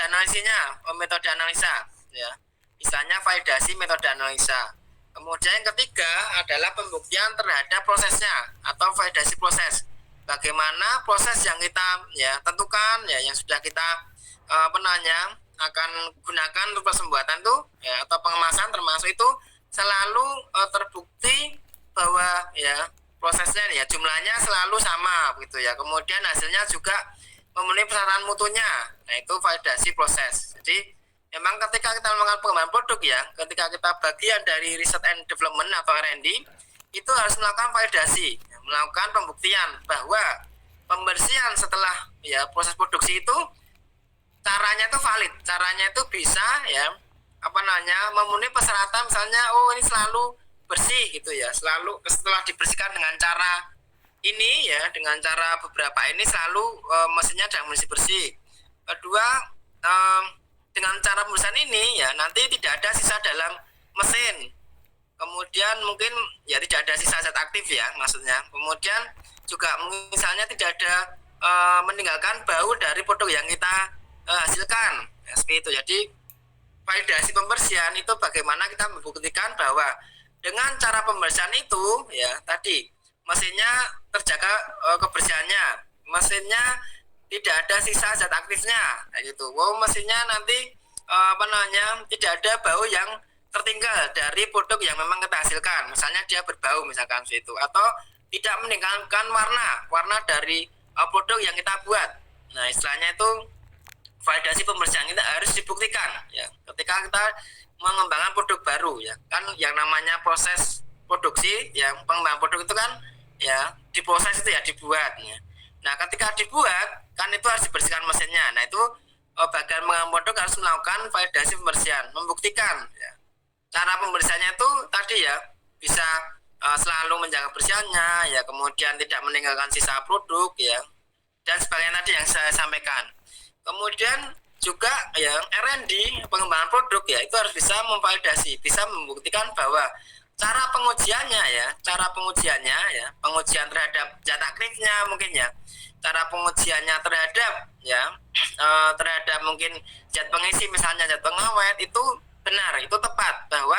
analisa ya. Misalnya validasi metode analisa. Kemudian yang ketiga adalah pembuktian terhadap prosesnya atau validasi proses. Bagaimana proses yang kita ya tentukan ya, yang sudah kita akan gunakan untuk pembuatan itu ya, atau pengemasan termasuk itu selalu terbukti bahwa ya prosesnya ya jumlahnya selalu sama gitu ya. Kemudian hasilnya juga memenuhi persyaratan mutunya. Nah, itu validasi proses. Jadi memang ketika kita melakukan pengembangan produk ya, ketika kita bagian dari research and development atau R&D, itu harus melakukan validasi, melakukan pembuktian bahwa pembersihan setelah ya proses produksi itu caranya itu valid, caranya itu bisa ya memenuhi persyaratan, misalnya ini selalu bersih gitu ya, selalu setelah dibersihkan dengan cara ini ya, dengan cara beberapa ini selalu mesinnya dalam kondisi bersih. Kedua dengan cara pembersihan ini ya nanti tidak ada sisa dalam mesin. Kemudian mungkin ya tidak ada sisa zat aktif ya maksudnya. Kemudian juga misalnya tidak ada meninggalkan bau dari produk yang kita hasilkan ya, seperti itu. Jadi validasi pembersihan itu bagaimana kita membuktikan bahwa dengan cara pembersihan itu ya tadi mesinnya terjaga kebersihannya, mesinnya tidak ada sisa zat aktifnya kayak gitu. Mesinnya nanti tidak ada bau yang tertinggal dari produk yang memang kita hasilkan, misalnya dia berbau misalkan itu, atau tidak meninggalkan warna dari produk yang kita buat Nah, istilahnya itu validasi pembersihan kita harus dibuktikan ya. Ketika kita mengembangkan produk baru ya, kan yang namanya proses produksi, yang pengembangan produk itu kan ya diproses itu ya, dibuat ya. Nah, ketika dibuat kan itu harus dibersihkan mesinnya. Nah, itu bagian pengembangan produk harus melakukan validasi pembersihan, membuktikan ya. Cara pembersihannya itu tadi ya, bisa selalu menjaga kebersihannya ya, kemudian tidak meninggalkan sisa produk ya, dan sebagainya tadi yang saya sampaikan. Kemudian juga yang R&D, pengembangan produk ya, itu harus bisa memvalidasi, bisa membuktikan bahwa cara pengujiannya ya, pengujian terhadap zat aktifnya mungkin ya, cara pengujiannya terhadap ya, terhadap mungkin zat pengisi misalnya zat pengawet itu benar, itu tepat, bahwa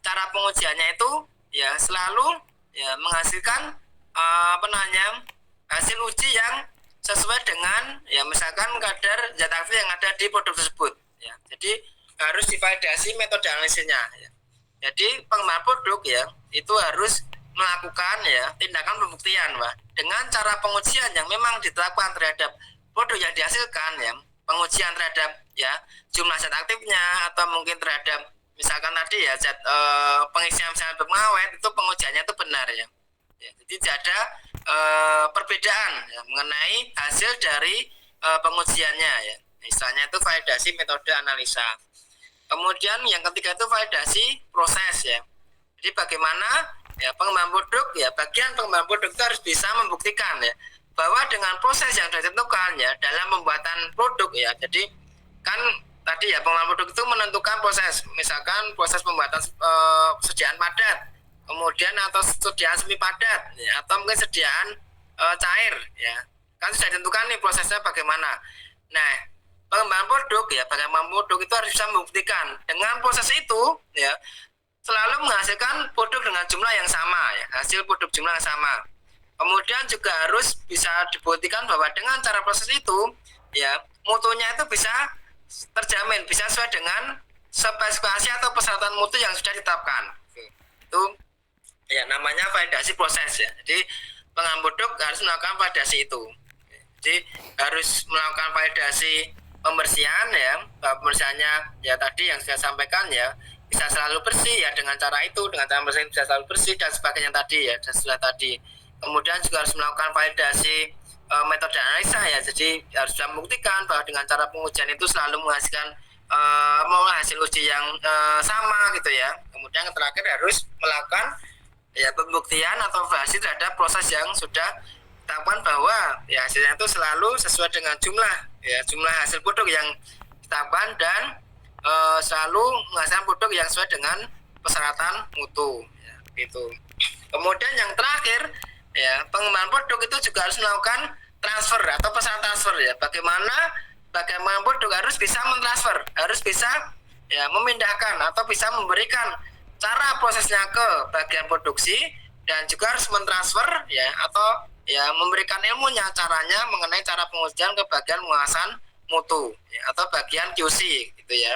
cara pengujiannya itu ya selalu ya menghasilkan hasil uji yang sesuai dengan ya misalkan kadar zat aktif yang ada di produk tersebut ya. Jadi harus divalidasi metode analisisnya ya. Jadi pengembangan produk ya itu harus melakukan ya tindakan pembuktian Pak, dengan cara pengujian yang memang ditetapkan terhadap produk yang dihasilkan ya, pengujian terhadap ya jumlah zat aktifnya, atau mungkin terhadap misalkan tadi ya zat pengisian misalnya pengawet, itu pengujiannya itu benar ya. Jadi tidak ada perbedaan ya, mengenai hasil dari pengujiannya ya. Misalnya itu validasi metode analisa. Kemudian yang ketiga itu validasi proses ya. Jadi bagaimana ya pengembangan produk ya, bagian pengembangan produk itu harus bisa membuktikan ya bahwa dengan proses yang sudah ditentukan ya dalam pembuatan produk ya. Jadi kan tadi ya pengembangan produk itu menentukan proses, misalkan proses pembuatan sediaan padat, kemudian atau sediaan semi padat ya, atau mungkin sediaan cair ya, kan sudah ditentukan nih prosesnya bagaimana. Nah, pengembangan produk ya, pengembangan produk itu harus bisa membuktikan dengan proses itu ya selalu menghasilkan produk dengan jumlah yang sama ya, hasil produk jumlah yang sama. Kemudian juga harus bisa dibuktikan bahwa dengan cara proses itu ya mutunya itu bisa terjamin, bisa sesuai dengan spesifikasi atau persyaratan mutu yang sudah ditetapkan. Itu ya namanya validasi proses ya. Jadi pengembangan produk harus melakukan validasi itu. Jadi harus melakukan validasi pembersihan ya, pembersihannya ya tadi yang saya sampaikan ya, bisa selalu bersih ya dengan cara itu, dengan cara bersih bisa selalu bersih dan sebagainya tadi ya, dan sudah tadi. Kemudian juga harus melakukan validasi metode analisa ya, jadi harus bisa membuktikan bahwa dengan cara pengujian itu selalu menghasilkan hasil uji yang sama gitu ya. Kemudian yang terakhir harus melakukan ya pembuktian atau validasi terhadap proses yang sudah ditetapkan bahwa ya hasilnya itu selalu sesuai dengan jumlah hasil produk yang ditetapkan dan selalu menghasilkan produk yang sesuai dengan persyaratan mutu ya, gitu. Kemudian yang terakhir ya, pengembangan produk itu juga harus melakukan transfer atau pesan transfer ya. Bagaimana produk harus bisa mentransfer, harus bisa ya memindahkan atau bisa memberikan cara prosesnya ke bagian produksi, dan juga harus mentransfer ya atau ya memberikan ilmunya, caranya mengenai cara pengujian ke bagian pengawasan mutu ya, atau bagian QC gitu ya.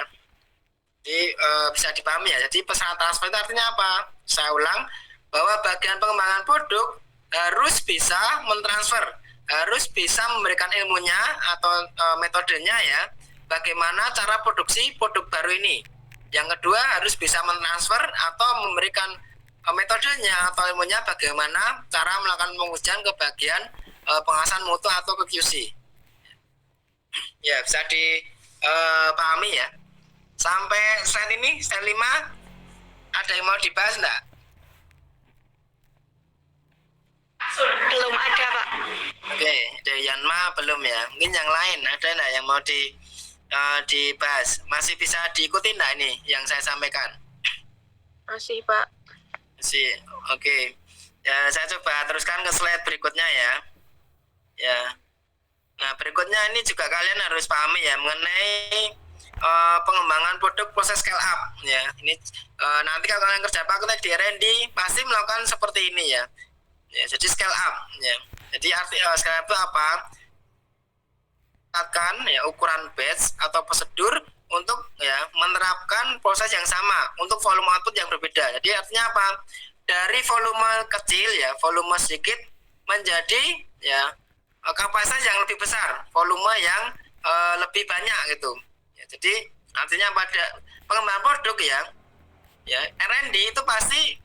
Jadi bisa dipahami ya. Jadi pesan transfer itu artinya apa? Saya ulang, bahwa bagian pengembangan produk harus bisa mentransfer, harus bisa memberikan ilmunya atau metodenya ya, bagaimana cara produksi produk baru ini. Yang kedua harus bisa mentransfer atau memberikan metodenya atau ilmunya bagaimana cara melakukan pengujian ke bagian pengawasan mutu atau ke QC. Ya, bisa dipahami ya. Sampai slide ini, slide 5, ada yang mau dibahas enggak? Belum ada, Pak. Oke, dari Yanma belum ya. Mungkin yang lain ada enggak yang mau dibahas? Masih bisa diikuti enggak ini yang saya sampaikan? Masih, Pak. Masih. Oke. Ya, saya coba teruskan ke slide berikutnya ya. Ya. Nah, berikutnya ini juga kalian harus pahami ya mengenai pengembangan produk proses scale up ya. Ini nanti kalau kalian kerja praktek di R&D pasti melakukan seperti ini ya. Ya, jadi scale up ya. Jadi arti scale up itu apa? Akan ya ukuran batch atau prosedur untuk ya menerapkan proses yang sama untuk volume output yang berbeda. Jadi artinya apa? Dari volume kecil ya, volume sedikit menjadi ya kapasitas yang lebih besar, volume yang lebih banyak gitu. Ya, jadi artinya pada pengembangan produk ya R&D itu pasti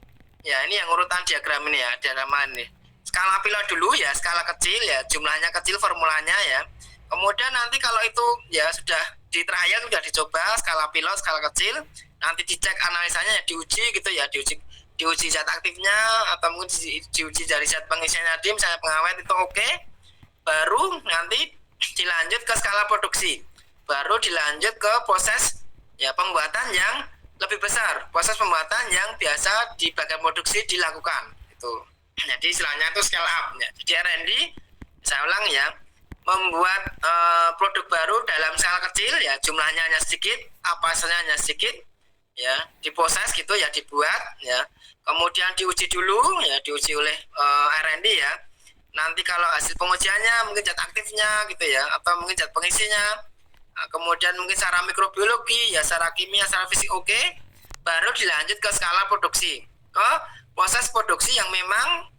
ya ini yang urutan diagram ini ya, diagram ini. Skala pilot dulu ya, skala kecil ya, jumlahnya kecil formulanya ya. Kemudian nanti kalau itu ya sudah di trial, sudah dicoba skala pilot, skala kecil, nanti dicek analisanya ya, diuji gitu ya, diuji zat aktifnya atau mungkin diuji dari zat pengisiannya tadi, misalnya pengawet itu oke, baru nanti dilanjut ke skala produksi, baru dilanjut ke proses ya pembuatan yang lebih besar, proses pembuatan yang biasa di bagian produksi dilakukan itu. Jadi istilahnya itu scale up ya. Jadi R&D saya ulang ya, membuat produk baru dalam skala kecil ya, jumlahnya hanya sedikit, kapasitasnya hanya sedikit ya, diproses gitu ya, dibuat ya, kemudian diuji dulu ya, diuji oleh R&D ya. Nanti kalau hasil pengujiannya mungkin zat aktifnya gitu ya, atau mungkin zat pengisinya, kemudian mungkin secara mikrobiologi ya, secara kimia, secara fisik oke, baru dilanjut ke skala produksi, ke proses produksi yang memang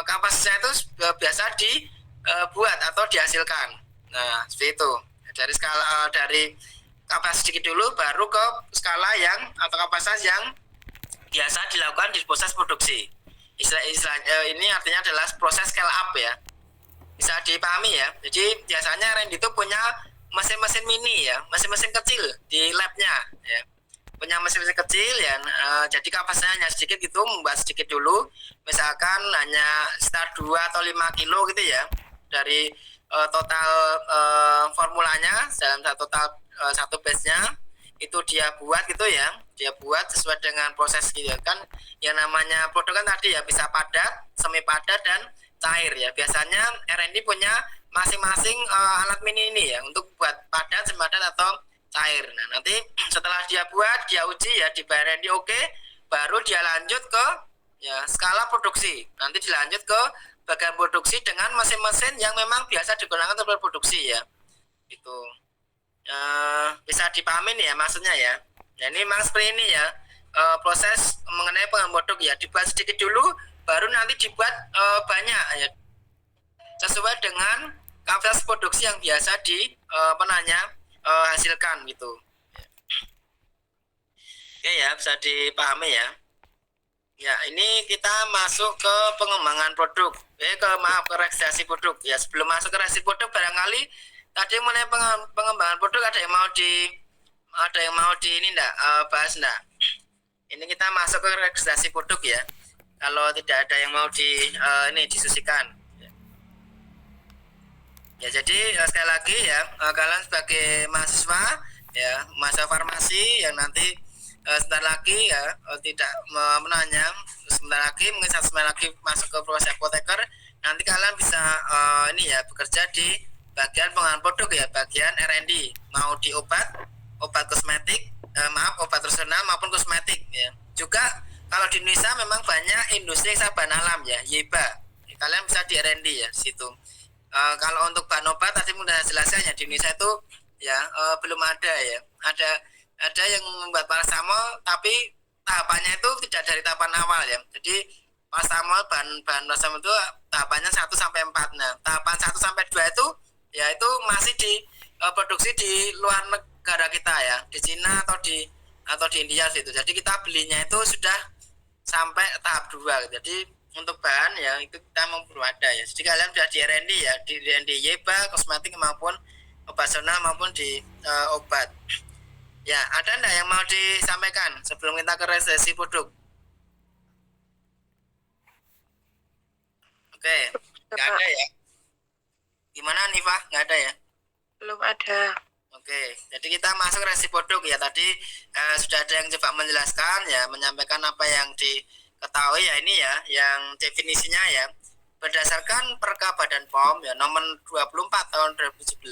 kapasitasnya itu biasa dibuat atau dihasilkan. Nah seperti itu, dari skala dari kapasitas sedikit dulu baru ke skala yang atau kapasitas yang biasa dilakukan di proses produksi. Istilah ini artinya adalah proses scale up ya, bisa dipahami ya. Jadi biasanya R&D itu punya mesin-mesin mini ya, mesin-mesin kecil di labnya ya, punya mesin-mesin kecil ya. Jadi kapasitasnya hanya sedikit gitu, membuat sedikit dulu, misalkan hanya sekitar 2 atau 5 kilo gitu ya, dari total formulanya dalam total satu batch-nya itu dia buat gitu ya, dia buat sesuai dengan proses gitu kan. Yang namanya produk kan tadi ya, bisa padat, semi padat dan cair ya. Biasanya R&D punya masing-masing alat mini ini ya, untuk buat padat, semi padat atau cair. Nah nanti setelah dia buat, dia uji ya di R&D oke, baru dia lanjut ke ya skala produksi. Nanti dilanjut ke bagian produksi dengan mesin-mesin yang memang biasa digunakan untuk produksi ya. Itu bisa dipahami nih ya maksudnya ya. Nah ini memang seperti ini ya, proses mengenai pengembangan produk ya, dibuat sedikit dulu, baru nanti dibuat banyak ya, sesuai dengan kapasitas produksi yang biasa hasilkan gitu. Oke ya, bisa dipahami ya. Ya ini kita masuk ke pengembangan produk, ke registrasi produk ya. Sebelum masuk ke registrasi produk, barangkali tadi mengenai pengembangan produk ada yang mau di ini enggak bahas enggak? Ini kita masuk ke registrasi produk ya. Kalau tidak ada yang mau diskusikan. Ya jadi sekali lagi ya, kalian sebagai mahasiswa ya, mahasiswa farmasi yang nanti sebentar lagi ya, tidak menanya, sebentar lagi mungkin sebentar lagi masuk ke proses apoteker, nanti kalian bisa bekerja di bagian pengembangan produk ya, bagian R&D, mau di obat kosmetik, obat tradisional maupun kosmetik ya. Juga kalau di Indonesia memang banyak industri saban alam ya, YEBA. Kalian bisa di R&D ya situ. Kalau untuk bahan obat tadi mudah jelaskan ya, di Indonesia itu ya belum ada ya. Ada yang membuat paracetamol tapi tahapannya itu tidak dari tahapan awal ya. Jadi paracetamol, bahan paracetamol itu tahapannya 1 sampai 4. Nah, tahapan 1 sampai 2 itu ya itu masih diproduksi di luar negara kita ya, di Cina atau di India gitu. Jadi kita belinya itu sudah sampai tahap 2 gitu. Jadi untuk bahan ya itu kita perlu ada ya. Jadi kalian sudah di R&D ya, di R&D YEBA, kosmetik maupun operasional maupun di obat. Ya, ada enggak yang mau disampaikan sebelum kita ke registrasi produk? Oke, nggak ada ya. Gimana Nifa? Nggak ada ya? Belum ada. Oke, jadi kita masuk registrasi produk ya. Tadi sudah ada yang coba menjelaskan ya, menyampaikan apa yang diketahui ya, ini ya, yang definisinya ya. Berdasarkan Perka Badan POM ya nomor 24 tahun 2017,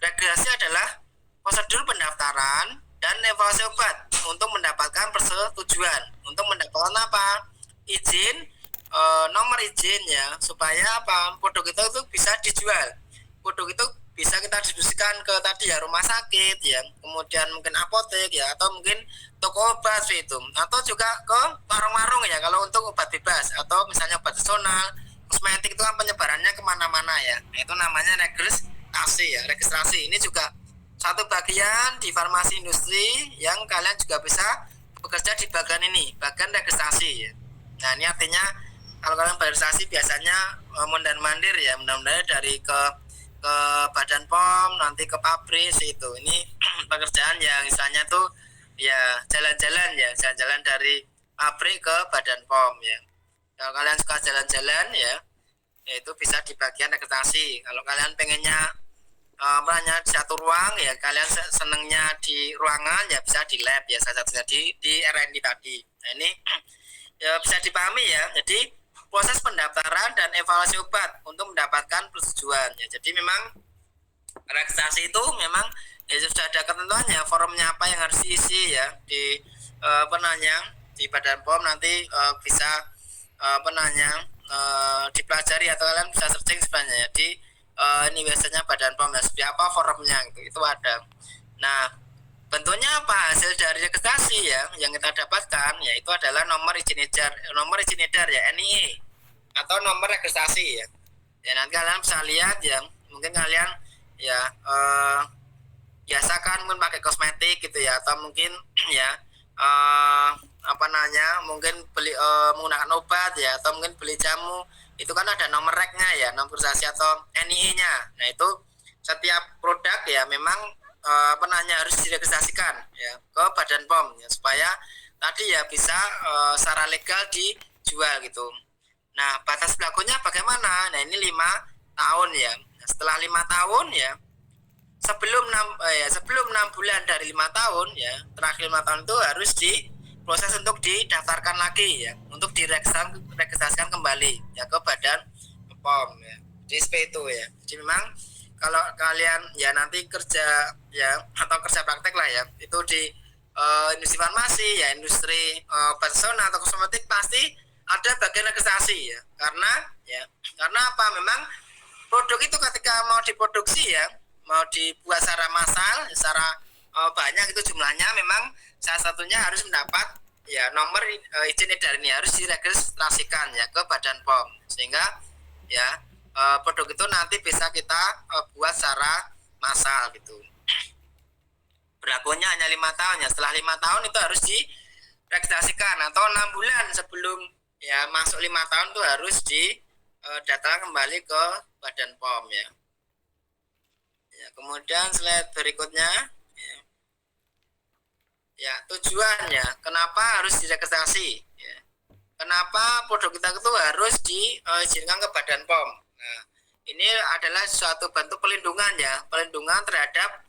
registrasi adalah prosedur pendaftaran dan evaluasi obat untuk mendapatkan persetujuan. Untuk mendapatkan apa? Izin, nomor izin ya, supaya apa? Produk itu bisa dijual. Produk itu bisa kita distribusikan ke tadi ya, rumah sakit ya, kemudian mungkin apotek ya, atau mungkin toko obat itu, atau juga ke warung-warung ya kalau untuk obat bebas, atau misalnya obat nasional kosmetik itu kan penyebarannya kemana-mana ya. Itu namanya registrasi ya. Registrasi ini juga satu bagian di farmasi industri yang kalian juga bisa bekerja di bagian ini, bagian registrasi ya. Nah ini artinya kalau kalian registrasi biasanya mondar-mandir ya, mondar-mandir dari ke Badan POM, nanti ke pabrik itu. Ini pekerjaan yang istilahnya tuh ya jalan-jalan ya, jalan-jalan dari pabrik ke Badan POM ya. Kalau kalian suka jalan-jalan ya, itu bisa di bagian registrasi. Kalau kalian pengennya banyak di satu ruang ya, kalian senengnya di ruangan ya bisa di lab ya, salah satunya di R&D tadi. Nah ini ya bisa dipahami ya. Jadi proses pendaftaran dan evaluasi obat untuk mendapatkan persetujuan ya. Jadi memang registrasi itu memang ya sudah ada ketentuannya, forumnya apa yang harus diisi ya di penanya di Badan POM. Nanti bisa dipelajari atau kalian bisa searching sebenarnya di ini biasanya Badan POM ya, seperti apa forumnya itu ada. Nah bentuknya apa hasil dari registrasi ya yang kita dapatkan ya, itu adalah nomor izin edar ya, NIE atau nomor registrasi ya. Ya nanti kalian bisa lihat ya, mungkin kalian ya biasakan mungkin pakai kosmetik gitu ya, atau mungkin ya mungkin beli menggunakan obat ya, atau mungkin beli jamu, itu kan ada nomor reknya ya, nomor registrasi atau NIE-nya. Nah itu setiap produk ya memang harus diregistrasikan ya ke Badan POM ya, supaya tadi ya bisa secara legal dijual gitu. Nah batas berlakunya bagaimana? Nah ini 5 tahun ya. Nah, setelah 5 tahun ya, sebelum 6 bulan dari 5 tahun ya, terakhir 5 tahun itu harus diproses untuk didaftarkan lagi ya, untuk diregistrasikan kembali ya ke Badan POM ya. Jadi seperti itu ya. Jadi memang kalau kalian ya nanti kerja ya atau kerja praktek lah ya, itu di industri farmasi ya, industri personal atau kosmetik, pasti ada bagian registrasi ya. Karena apa? Memang produk itu ketika mau diproduksi ya, mau dibuat secara massal, secara banyak itu jumlahnya, memang salah satunya harus mendapat ya nomor izin edar ini, harus diregistrasikan ya ke Badan POM, sehingga ya produk itu nanti bisa kita buat secara massal gitu. Berlakunya hanya 5 tahun ya. Setelah 5 tahun itu harus diregistrasikan, atau 6 bulan sebelum ya masuk 5 tahun itu harus didatang kembali ke Badan POM ya. Ya, kemudian slide berikutnya ya tujuannya kenapa harus diregistrasi ya. Kenapa produk kita itu harus diizinkan ke Badan POM. Nah, ini adalah suatu bentuk pelindungan ya, pelindungan terhadap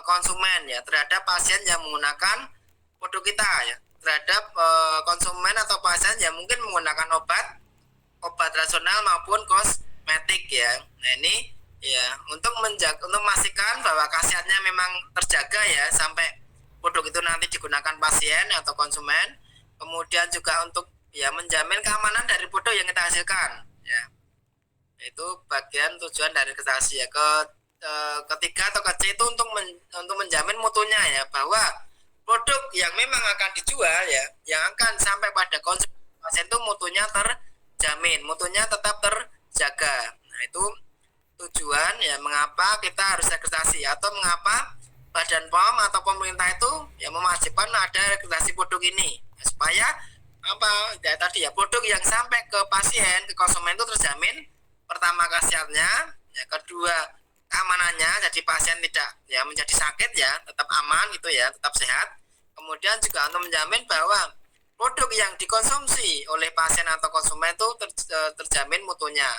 konsumen ya, terhadap pasien yang menggunakan produk kita ya, terhadap konsumen atau pasien yang mungkin menggunakan obat rasional maupun kosmetik ya. Nah ini ya untuk memastikan bahwa khasiatnya memang terjaga ya sampai produk itu nanti digunakan pasien atau konsumen. Kemudian juga untuk ya menjamin keamanan dari produk yang kita hasilkan ya. Itu bagian tujuan dari registrasi ya. Ketiga atau ke-C itu untuk menjamin mutunya ya, bahwa produk yang memang akan dijual ya, yang akan sampai pada konsumen pasien itu mutunya terjamin, mutunya tetap terjaga. Nah itu tujuan ya mengapa kita harus registrasi, atau mengapa Badan POM atau pemerintah itu ya mewajibkan ada registrasi produk ini ya, supaya apa ya tadi ya, produk yang sampai ke pasien, ke konsumen itu terjamin, pertama khasiatnya ya, kedua keamanannya, jadi pasien tidak ya menjadi sakit ya, tetap aman gitu ya, tetap sehat. Kemudian juga untuk menjamin bahwa produk yang dikonsumsi oleh pasien atau konsumen itu terjamin mutunya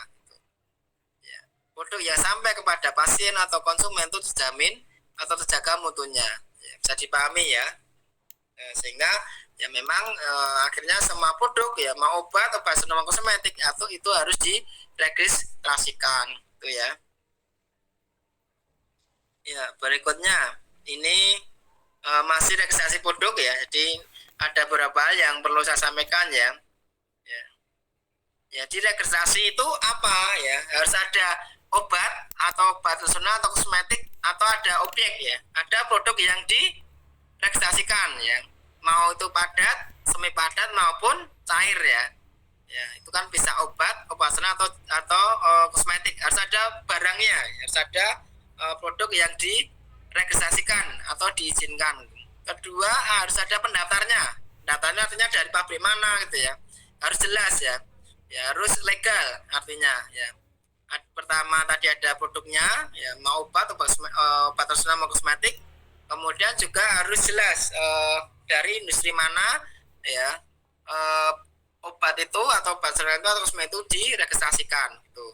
ya. Produk yang sampai kepada pasien atau konsumen itu terjamin atau terjaga mutunya ya, bisa dipahami ya. Sehingga ya memang akhirnya semua produk ya, mau obat sama kosmetik atau itu harus diregistrasikan itu ya. Ya berikutnya ini masih registrasi produk ya. Jadi ada beberapa hal yang perlu saya sampaikan ya. Ya di registrasi itu apa ya, harus ada obat atau obat rasional atau kosmetik, atau ada objek ya, ada produk yang diregistrasikan ya, mau itu padat, semi padat maupun cair ya. Ya, itu kan bisa obat senang atau kosmetik. Harus ada barangnya, harus ada produk yang diregistrasikan atau diizinkan. Kedua, harus ada pendaftarnya. Pendaftarnya artinya dari pabrik mana gitu ya. Harus jelas ya. Ya, harus legal artinya ya. Pertama tadi ada produknya, ya mau obat personal mau kosmetik. Kemudian juga harus jelas dari industri mana ya obat itu atau obat itu atau kosmetik itu diregistrasikan gitu.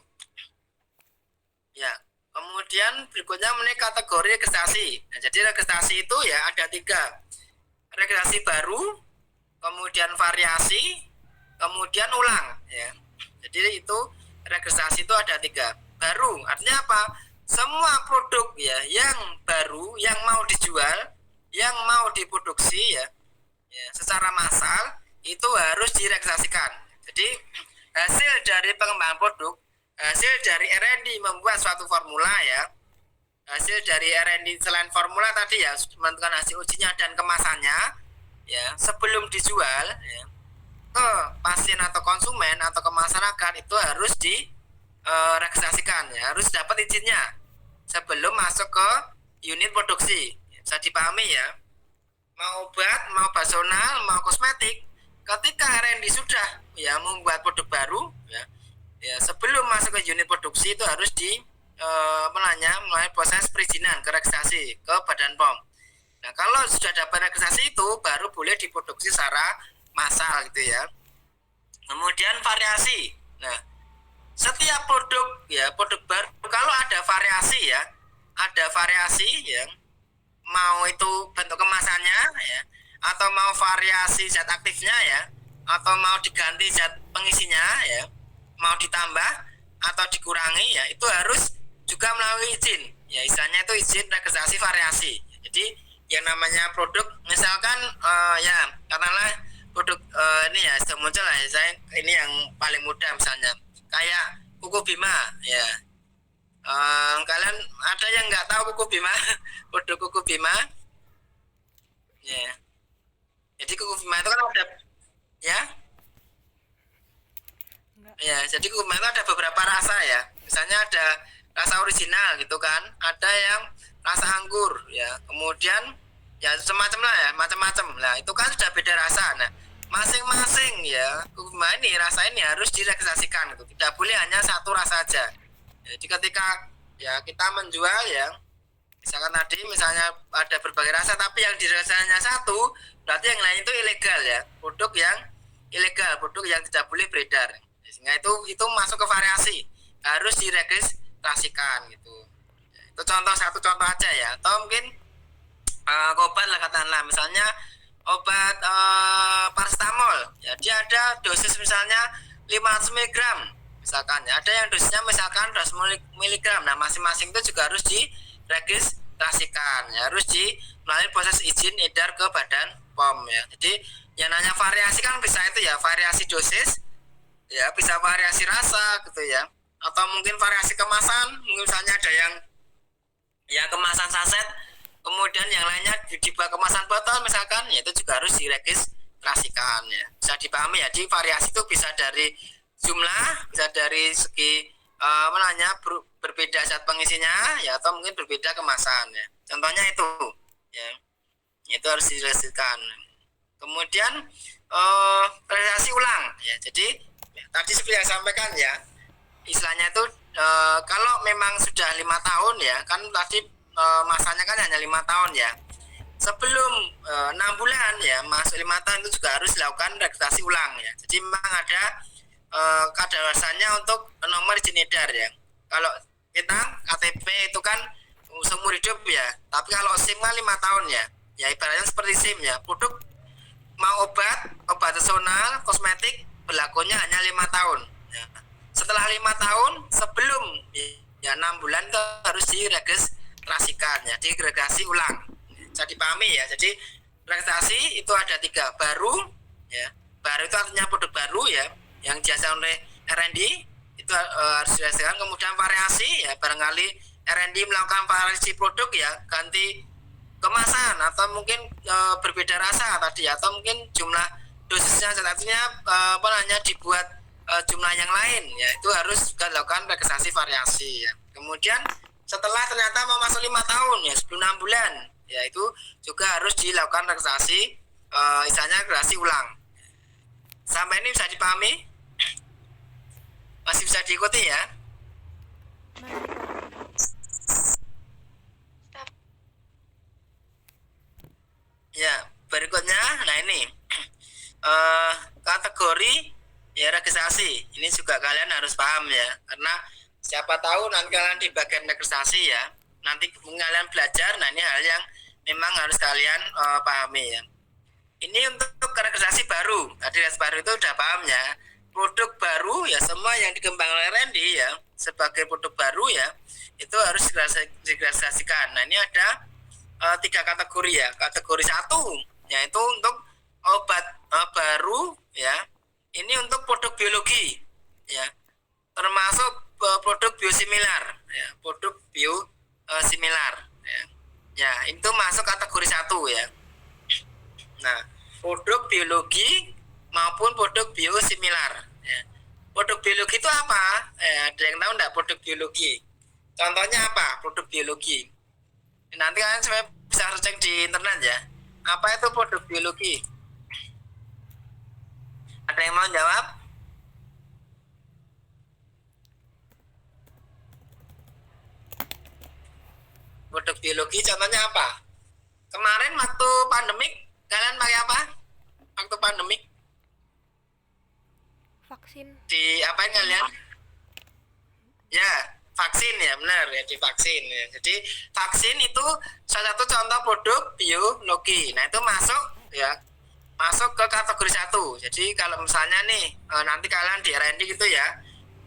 Ya, kemudian berikutnya mengenai kategori registrasi. Nah, jadi registrasi itu ya ada 3. Registrasi baru, kemudian variasi, kemudian ulang ya. Jadi itu registrasi itu ada 3. Baru artinya apa? Semua produk ya yang baru, yang mau dijual, yang mau diproduksi ya secara massal itu harus diregistrasikan. Jadi hasil dari pengembangan produk, hasil dari R&D membuat suatu formula ya, hasil dari R&D selain formula tadi ya menentukan hasil ujinya dan kemasannya ya sebelum dijual ya, ke pasien atau konsumen atau ke masyarakat itu harus diregistrasikan ya, harus dapat izinnya sebelum masuk ke unit produksi. Bisa dipahami ya, mau obat, mau personal, mau kosmetik, ketika R&D sudah ya membuat produk baru ya sebelum masuk ke unit produksi itu harus melalui proses perizinan ke registrasi ke Badan POM. Nah, kalau sudah dapat registrasi itu baru boleh diproduksi secara massal gitu ya. Kemudian variasi. Nah, setiap produk baru kalau ada variasi ya, mau itu bentuk kemasannya ya, atau mau variasi zat aktifnya ya, atau mau diganti zat pengisinya ya, mau ditambah atau dikurangi ya, itu harus juga melalui izin ya, istilahnya itu izin registrasi variasi. Jadi yang namanya produk misalkan ya katakanlah produk ini ya sudah muncul lah ya, saya ini yang paling mudah misalnya kayak Kuku Bima ya. Kalian ada yang nggak tahu Kuku Bima? Produk Kuku Bima ya. Jadi Kuku Bima itu kan ada ya. Ya, jadi Kuku Bima itu ada beberapa rasa ya. Misalnya ada rasa original gitu kan, ada yang rasa anggur ya, kemudian ya semacam lah ya, macam-macam. Nah, itu kan sudah beda rasa. Nah, masing-masing ya Kuku Bima ini rasa ini harus diregistrasikan gitu. Tidak boleh hanya satu rasa saja. Jadi ketika ya kita menjual ya, misalnya ada berbagai rasa tapi yang dirasanya satu, berarti yang lain itu ilegal ya, produk yang ilegal, produk yang tidak boleh beredar. Sehingga itu masuk ke variasi, harus diregistrasikan gitu. Itu satu contoh aja ya. Atau mungkin obat lah katakanlah, misalnya obat paracetamol ya, dia ada dosis misalnya 500 mg misalkan ya, ada yang dosisnya misalkan 100 mg. Nah, masing-masing itu juga harus diregistrasikan ya, harus melalui proses izin edar ke Badan POM ya. Jadi yang namanya variasi kan bisa itu ya, variasi dosis ya, bisa variasi rasa gitu ya, atau mungkin variasi kemasan, mungkin misalnya ada yang kemasan saset, kemudian yang lainnya dibuat kemasan botol misalkan ya, itu juga harus diregistrasikan ya. Bisa dipahami ya, di variasi itu bisa dari jumlah, bisa dari segi berbeda zat pengisinya ya, atau mungkin berbeda kemasan ya. Contohnya itu ya, itu harus diregistrasikan. Kemudian registrasi ulang ya. Jadi tadi seperti yang sampaikan ya, istilahnya itu kalau memang sudah 5 tahun ya, kan tadi masanya kan hanya 5 tahun ya. Sebelum 6 bulan ya masuk 5 tahun itu juga harus dilakukan registrasi ulang ya. Jadi memang ada kadaluarsanya untuk nomor izin edar ya. Kalau kita KTP itu kan seumur hidup ya, tapi kalau SIM kan 5 tahun ya. Ya ibaratnya seperti SIM ya, produk mau obat personal, kosmetik berlakunya hanya 5 tahun ya. Setelah 5 tahun sebelum ya 6 bulan itu harus diregistrasikan ya, diregistrasi ulang. Bisa dipahami ya. Jadi registrasi itu ada 3, baru ya, baru itu artinya produk baru ya, yang dihasilkan oleh R&D itu harus diregistrasikan. Kemudian variasi ya, barangkali R&D melakukan variasi produk ya, ganti kemasan atau mungkin berbeda rasa tadi, atau mungkin jumlah dosisnya artinya dibuat jumlah yang lain ya, itu harus juga dilakukan registrasi variasi ya. Kemudian setelah ternyata mau masuk 5 tahun ya, sebelum 6 bulan ya, itu juga harus dilakukan registrasi misalnya registrasi ulang. Sampai ini bisa dipahami? Masih bisa diikuti ya? Ya, berikutnya, nah ini kategori ya registrasi. Ini juga kalian harus paham ya, karena siapa tahu nanti kalian di bagian registrasi ya, nanti kalian belajar. Nah ini hal yang memang harus kalian pahami ya. Ini untuk registrasi baru. Tadi registrasi baru itu udah paham ya. Produk baru ya, semua yang dikembangkan oleh Randy ya sebagai produk baru ya, itu harus diregistrasikan. Nah ini ada 3 kategori ya. Kategori 1 yaitu untuk obat baru ya. Ini untuk produk biologi ya, termasuk produk biosimilar ya, produk biosimilar ya. Ya, itu masuk kategori 1 ya. Nah, produk biologi maupun produk biosimilar ya. Produk biologi itu apa? Ada yang tahu enggak produk biologi? Contohnya apa produk biologi? Nanti kalian bisa cek di internet ya. Apa itu produk biologi? Ada yang mau jawab? Produk biologi contohnya apa? Kemarin waktu pandemik kalian pakai apa? Waktu pandemik Vaksin. di apain kalian? Ya, vaksin ya, benar ya, di vaksin ya. Jadi vaksin itu salah satu contoh produk biologi. Nah itu masuk ya, masuk ke kategori 1. Jadi kalau misalnya nih nanti kalian di R&D gitu ya,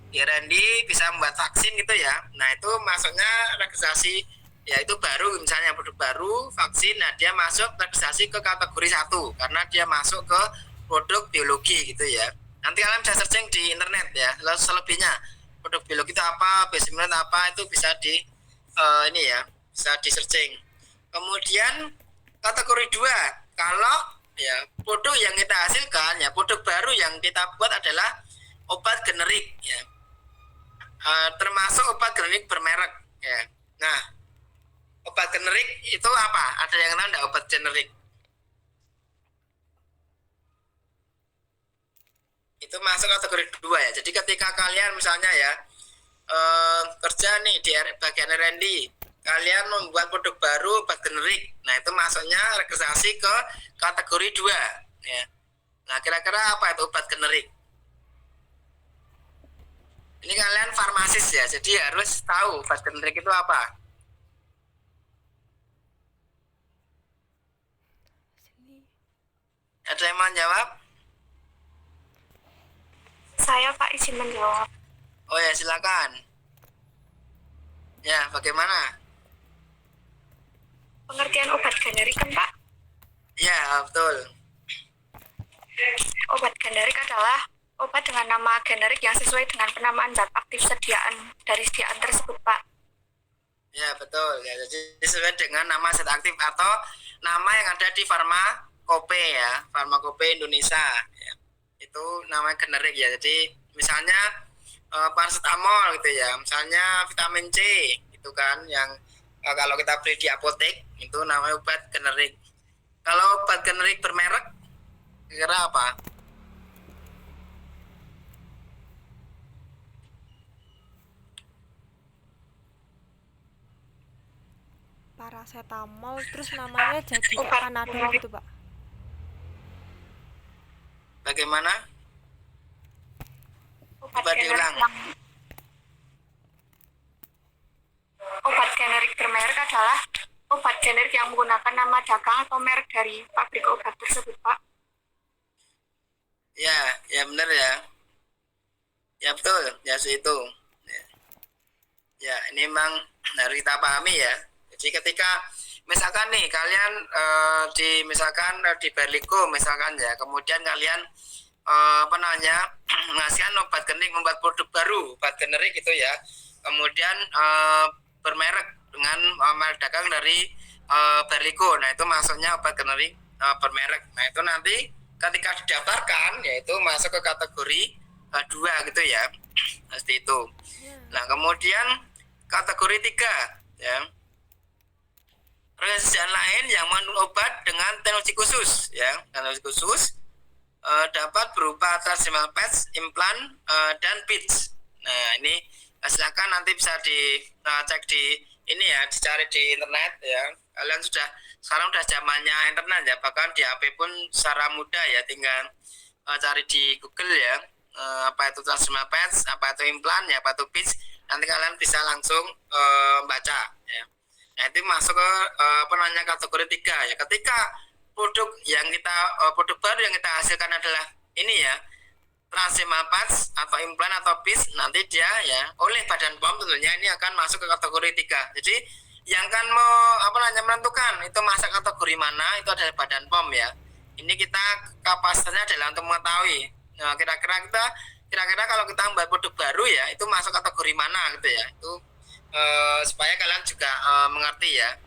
di R&D bisa membuat vaksin gitu ya. Nah itu masuknya registrasi ya, itu baru, misalnya produk baru vaksin. Nah dia masuk registrasi ke kategori 1 karena dia masuk ke produk biologi gitu ya. Nanti kalian bisa searching di internet ya. Lalu selebihnya produk biologi itu apa, biosimilar apa, itu bisa di ini ya, bisa di searching. Kemudian kategori 2, kalau ya produk yang kita hasilkan ya, produk baru yang kita buat adalah obat generik ya, termasuk obat generik bermerek ya. Nah obat generik itu apa? Ada yang tahu enggak obat generik? Itu masuk kategori 2 ya. Jadi ketika kalian misalnya ya kerja nih di bagian R&D, kalian membuat produk baru obat generik. Nah itu masuknya registrasi ke kategori 2 ya. Nah kira-kira apa itu obat generik? Ini kalian farmasis ya, jadi harus tahu obat generik itu apa. Ada yang mau jawab? Saya Pak izin menjawab. Oh ya silakan. Ya bagaimana? Pengertian obat generik kan Pak? Ya betul. Obat generik adalah obat dengan nama generik yang sesuai dengan penamaan zat aktif dari sediaan tersebut Pak. Ya betul ya, jadi sesuai dengan nama zat aktif atau nama yang ada di Farmakope ya, Farmakope Indonesia ya. Itu namanya generik ya. Jadi misalnya paracetamol gitu ya, misalnya vitamin C itu kan, yang kalau kita beli di apotek itu namanya obat generik. Kalau obat generik bermerek kira apa? Paracetamol terus namanya jadi Panadol gitu Pak. Bagaimana? Coba diulang. Obat generik bermerek adalah obat generik yang menggunakan nama dagang atau merek dari pabrik obat tersebut, Pak. Ya benar ya. Ya betul, ya itu. Ya, ini memang harus kita pahami ya. Jadi ketika misalkan nih kalian misalkan di Berligo misalkan ya, kemudian kalian menghasilkan obat generik, membuat produk baru obat generik gitu ya, kemudian bermerek dengan merek dagang dari Berligo. Nah itu masuknya obat generik bermerek. Nah itu nanti ketika didaftarkan yaitu masuk ke kategori 2 gitu ya. Seperti itu. Nah, kemudian kategori 3 ya. Organisasi lain yang mengandung obat dengan teknologi khusus ya. Teknologi khusus dapat berupa transdermal patch, implan dan pitch. Nah, ini silakan nanti bisa dicek di ini ya, dicari di internet ya. Kalian sekarang udah zamannya internet ya, bahkan di HP pun secara mudah ya, tinggal cari di Google ya, apa itu transdermal patch, apa itu implan ya, apa itu pitch, nanti kalian bisa langsung baca ya. Nah, itu masuk ke kategori 3 ya. Ketika produk baru yang kita hasilkan adalah ini ya, transdermal patch atau implan atau pitch, nanti dia ya oleh Badan POM tentunya ini akan masuk ke kategori 3. Jadi yang akan menentukan itu masuk kategori mana itu adalah Badan POM ya. Ini kita kapasitasnya adalah untuk mengetahui kira-kira kalau kita membuat produk baru ya itu masuk kategori mana gitu ya. Itu supaya kalian juga mengerti ya.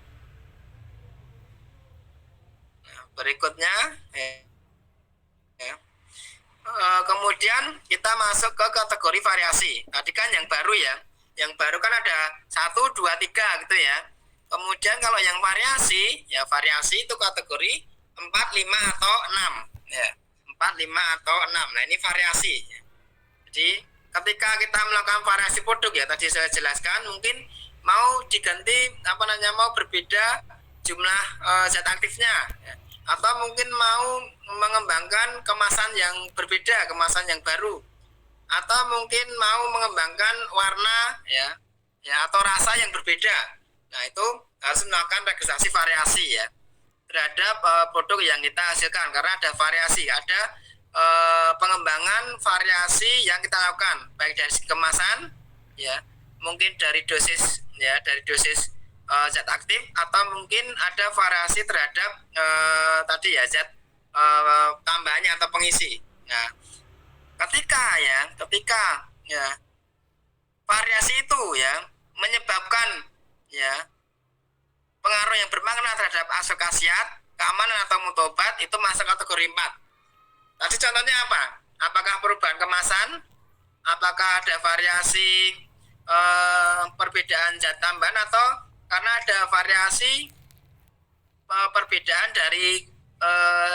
Nah, berikutnya kemudian kita masuk ke kategori variasi. Tadi kan yang baru ya. Yang baru kan ada 1, 2, 3 gitu ya. Kemudian kalau yang variasi, ya variasi itu kategori 4, 5 atau 6 ya. 4, 5 atau 6. Nah, ini variasi. Jadi ketika kita melakukan variasi produk ya, tadi saya jelaskan mungkin mau diganti mau berbeda jumlah zat aktifnya ya. Atau mungkin mau mengembangkan kemasan yang berbeda, kemasan yang baru, atau mungkin mau mengembangkan warna ya atau rasa yang berbeda. Nah, itu harus melakukan registrasi variasi ya terhadap produk yang kita hasilkan, karena ada variasi, ada pengembangan variasi yang kita lakukan baik dari kemasan ya, mungkin dari dosis zat aktif, atau mungkin ada variasi terhadap tadi ya zat tambahannya atau pengisi. Nah, ketika variasi itu ya menyebabkan ya pengaruh yang bermakna terhadap aspek khasiat, keamanan atau mutu obat, itu masuk kategori 4. Tadi contohnya apa? Apakah perubahan kemasan? Apakah ada variasi perbedaan zat tambahan, atau karena ada variasi perbedaan dari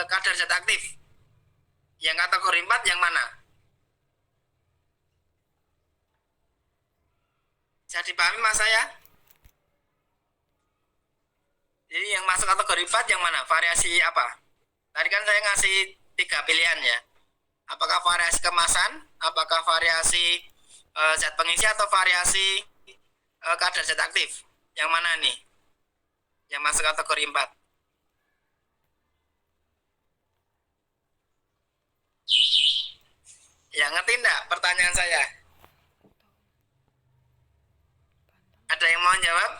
kadar zat aktif? Yang kategori 4 yang mana? Bisa dipahami mas saya? Jadi yang masuk kategori 4 yang mana? Variasi apa? Tadi kan saya ngasih 3 pilihan ya. Apakah variasi kemasan? Apakah variasi zat pengisi? Atau variasi kadar zat aktif? Yang mana nih? Yang masuk kategori 4? Ya, ngerti enggak pertanyaan saya? Ada yang mau jawab?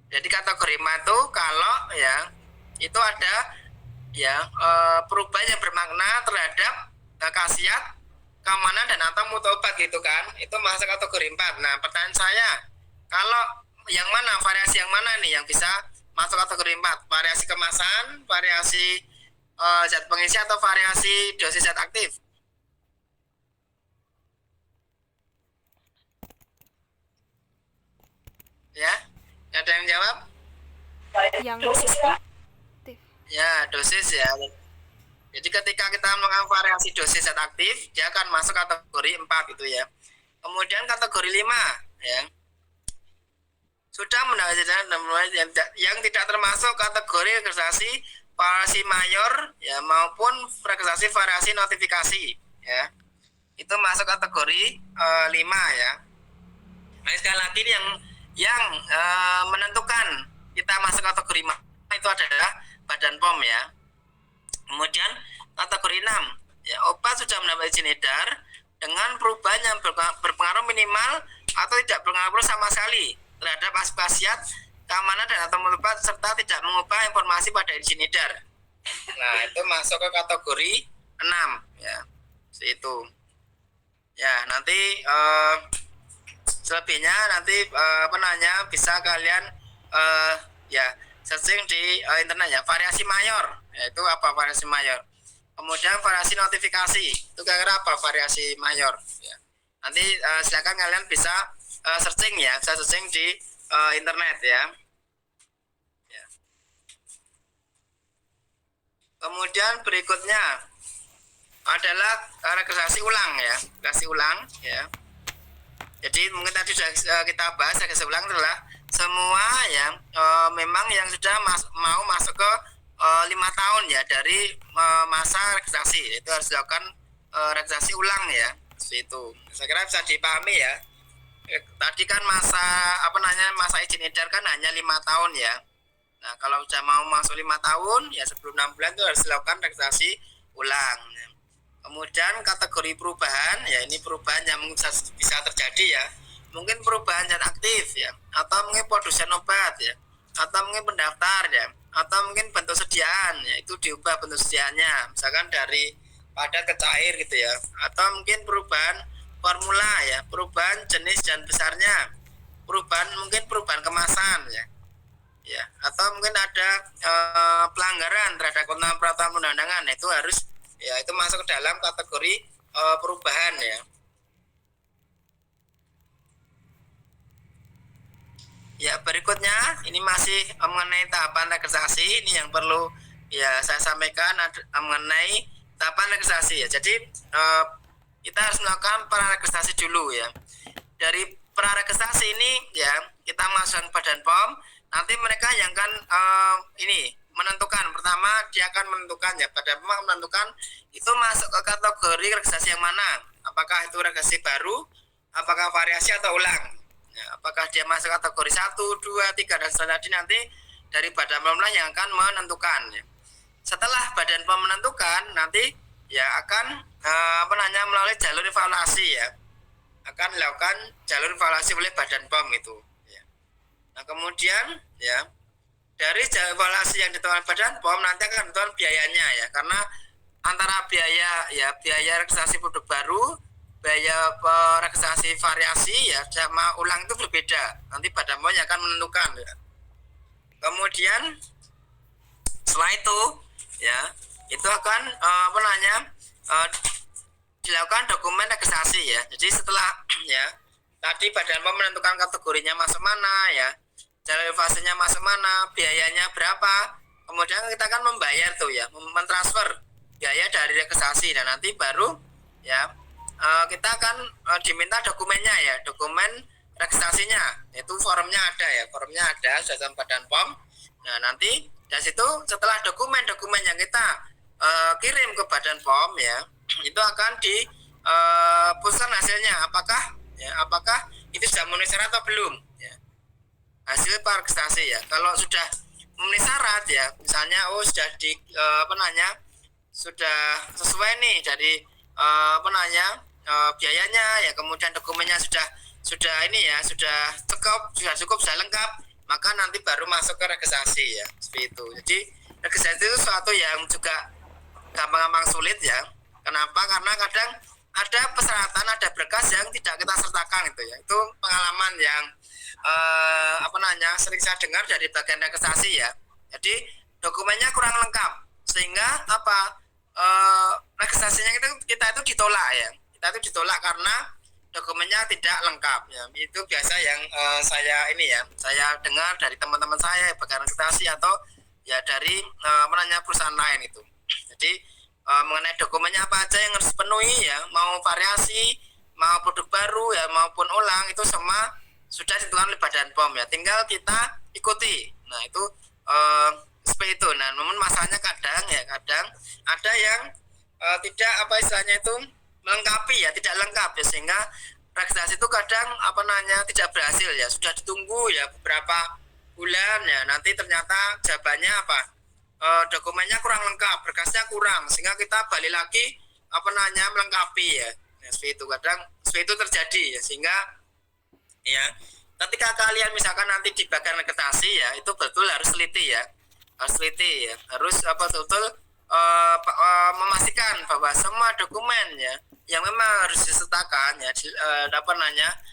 Jadi kategori 5 itu kalau ya itu ada ya perubahan yang bermakna terhadap khasiat, keamanan dan atau mutu obat gitu kan. Itu masuk kategori 4. Nah, pertanyaan saya, kalau yang mana, variasi yang mana nih yang bisa masuk kategori 4? Variasi kemasan, variasi zat pengisi, atau variasi dosis zat aktif? Ya, ada yang jawab? Yang dosis aktif. Ya, dosis ya. Jadi ketika kita melakukan variasi dosis zat aktif, dia akan masuk kategori 4 gitu ya. Kemudian kategori 5 ya. Sudah yang tidak termasuk kategori registrasi variasi mayor ya maupun registrasi variasi notifikasi ya. Itu masuk kategori 5 ya. Nah, sekali lagi yang menentukan kita masuk kategori 5 itu adalah Badan POM ya. Kemudian kategori 6 ya, obat sudah mendapat izin edar dengan perubahan yang berpengaruh minimal atau tidak berpengaruh sama sekali terhadap aspek khasiat, keamanan dan atau mutu obat, serta tidak mengubah informasi pada izin edar. Nah, itu masuk ke kategori 6 ya. Itu ya, nanti selebihnya nanti bisa kalian ya searching di internet ya. Variasi mayor, yaitu apa variasi mayor? Kemudian variasi notifikasi itu kira-kira apa variasi mayor ya. Nanti silakan kalian bisa searching ya, bisa searching di internet ya. Kemudian berikutnya adalah registrasi ulang ya, registrasi ulang ya. Jadi mungkin tadi sudah kita bahas registrasi ulang adalah semua yang memang yang sudah mau masuk ke 5 tahun ya dari masa registrasi, itu harus dilakukan registrasi ulang ya. Seperti itu. Saya kira bisa dipahami ya. Tadi kan masa izin edar kan hanya 5 tahun ya. Nah, kalau sudah mau masuk 5 tahun ya sebelum 6 bulan itu harus dilakukan registrasi ulang. Kemudian kategori perubahan ya, ini perubahan yang bisa terjadi ya. Mungkin perubahan zat aktif ya, atau mungkin produsen obat ya, atau mungkin pendaftar ya, atau mungkin bentuk sediaan ya, itu diubah bentuk sediaannya, misalkan dari padat ke cair gitu ya, atau mungkin perubahan formula ya, perubahan jenis dan besarnya, mungkin perubahan kemasan ya, atau mungkin ada pelanggaran terhadap ketentuan peraturan perundang-undangan, itu harus ya itu masuk ke dalam kategori perubahan ya. Ya, berikutnya ini masih mengenai tahapan registrasi, ini yang perlu ya saya sampaikan mengenai tahapan registrasi ya. Jadi kita harus melakukan praregistrasi dulu ya. Dari praregistrasi ini ya kita masukkan Badan POM, nanti mereka yang akan ini menentukan, pertama dia akan menentukan ya, Badan POM menentukan itu masuk ke kategori registrasi yang mana, apakah itu registrasi baru, apakah variasi atau ulang. Ya, apakah dia masuk kategori 1, 2, 3 dan selanjutnya nanti dari Badan POM lah yang akan menentukan ya. Setelah Badan POM menentukan nanti ya akan melalui jalur evaluasi ya. Akan dilakukan jalur evaluasi oleh Badan POM itu ya. Nah, kemudian ya dari jalur evaluasi yang ditentukan Badan POM nanti akan ditentukan biayanya ya, karena antara biaya registrasi produk baru, biaya registrasi variasi ya sama ulang itu berbeda. Nanti Badan POM yang akan menentukan ya. Kemudian setelah itu ya itu akan dilakukan dokumen registrasi ya. Jadi setelah ya tadi Badan POM menentukan kategorinya masuk mana ya, jalur evaluasinya masuk mana, biayanya berapa, kemudian kita akan membayar tuh ya, mentransfer biaya dari registrasi dan nanti baru ya kita akan diminta dokumennya ya, dokumen registrasinya, itu forumnya ada ya, sudah sama Badan POM. Nah, nanti dari situ setelah dokumen-dokumen yang kita kirim ke Badan POM ya, itu akan diputuskan hasilnya apakah itu sudah memenuhi syarat atau belum ya. Hasil registrasi ya. Kalau sudah memenuhi syarat ya, misalnya sudah sudah sesuai nih dari biayanya ya, kemudian dokumennya sudah ini ya, sudah cukup, sudah lengkap, maka nanti baru masuk ke registrasi ya, seperti itu. Jadi registrasi itu sesuatu yang juga gampang-gampang sulit ya. Kenapa? Karena kadang ada persyaratan, ada berkas yang tidak kita sertakan itu ya. Itu pengalaman yang sering saya dengar dari bagian registrasi ya. Jadi dokumennya kurang lengkap sehingga registrasinya kita itu ditolak ya. Kita itu ditolak karena dokumennya tidak lengkap ya. Itu biasa yang saya dengar dari teman-teman saya bagian registrasi atau ya dari perusahaan lain itu. Jadi mengenai dokumennya apa aja yang harus dipenuhi ya, mau variasi, mau produk baru ya maupun ulang, itu semua sudah ditentukan oleh Badan POM ya. Tinggal kita ikuti. Nah, itu seperti itu. Nah, namun masalahnya kadang ada yang tidak itu melengkapi ya, tidak lengkap ya, sehingga registrasi itu kadang tidak berhasil ya, sudah ditunggu ya beberapa bulan ya, nanti ternyata jawabannya dokumennya kurang lengkap, berkasnya kurang, sehingga kita balik lagi melengkapi ya. Nah, seperti itu kadang seperti itu terjadi ya, sehingga ya ketika kalian misalkan nanti di bagian registrasi ya, itu betul harus teliti ya, harus betul memastikan bahwa semua dokumen ya yang memang harus disertakan ya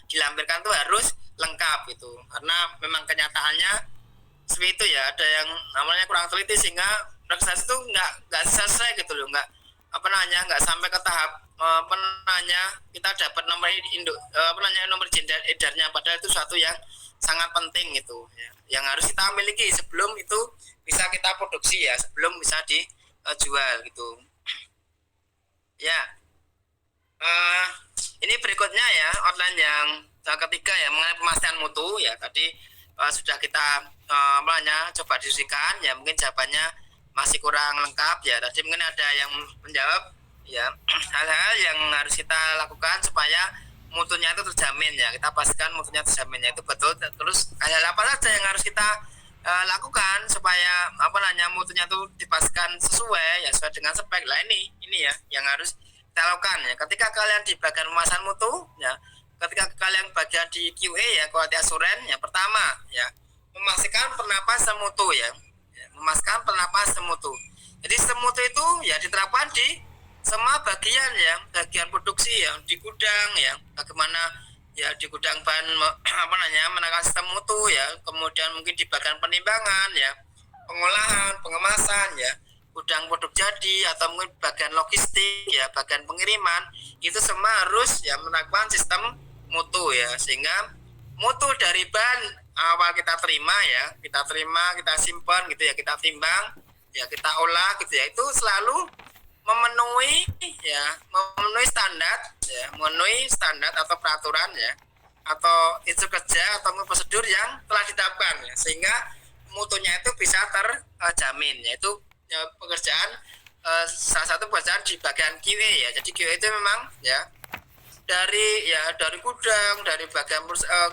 dilampirkan itu harus lengkap itu, karena memang kenyataannya seperti itu ya, ada yang namanya kurang teliti sehingga registrasi itu nggak selesai gitu loh, nggak sampai ke tahap kita dapat nomor induk nomor izin edarnya, padahal itu suatu yang sangat penting itu ya, yang harus kita miliki sebelum itu bisa kita produksi ya, sebelum bisa dijual gitu ya. Ini berikutnya ya outline yang ketiga ya, mengenai pemastian mutu ya. Tadi sudah kita coba diskusikan ya, mungkin jawabannya masih kurang lengkap ya. Tadi mungkin ada yang menjawab ya, hal-hal yang harus kita lakukan supaya mutunya itu terjamin ya, kita pastikan mutunya terjamin ya, itu betul. Terus hal apa saja yang harus kita lakukan supaya mutunya itu dipastikan sesuai ya, sesuai dengan spek lah. Ini ya yang harus kita lakukan ya. Ketika kalian di bagian pemasaran mutu ya, ketika kalian bagian di QA ya, quality assurance ya, pertama ya, memastikan pernapasan mutu ya, memastikan pernapasan mutu. Jadi mutu itu ya diterapkan di semua bagian ya, bagian produksi ya, di gudang ya, bagaimana ya di gudang bahan menangani sistem mutu ya, kemudian mungkin di bagian penimbangan ya, pengolahan, pengemasan ya, gudang produk jadi, atau mungkin bagian logistik ya, bagian pengiriman, itu semua harus ya menerapkan sistem mutu ya, sehingga mutu dari bahan awal kita terima ya, kita simpan gitu ya, kita timbang ya, kita olah gitu ya, itu selalu memenuhi standar atau peraturan ya, atau instruksi kerja atau prosedur yang telah ditetapkan ya, sehingga mutunya itu bisa terjamin, yaitu ya, pekerjaan salah satu pekerjaan di bagian QA ya. Jadi QA itu memang ya dari gudang, dari bagian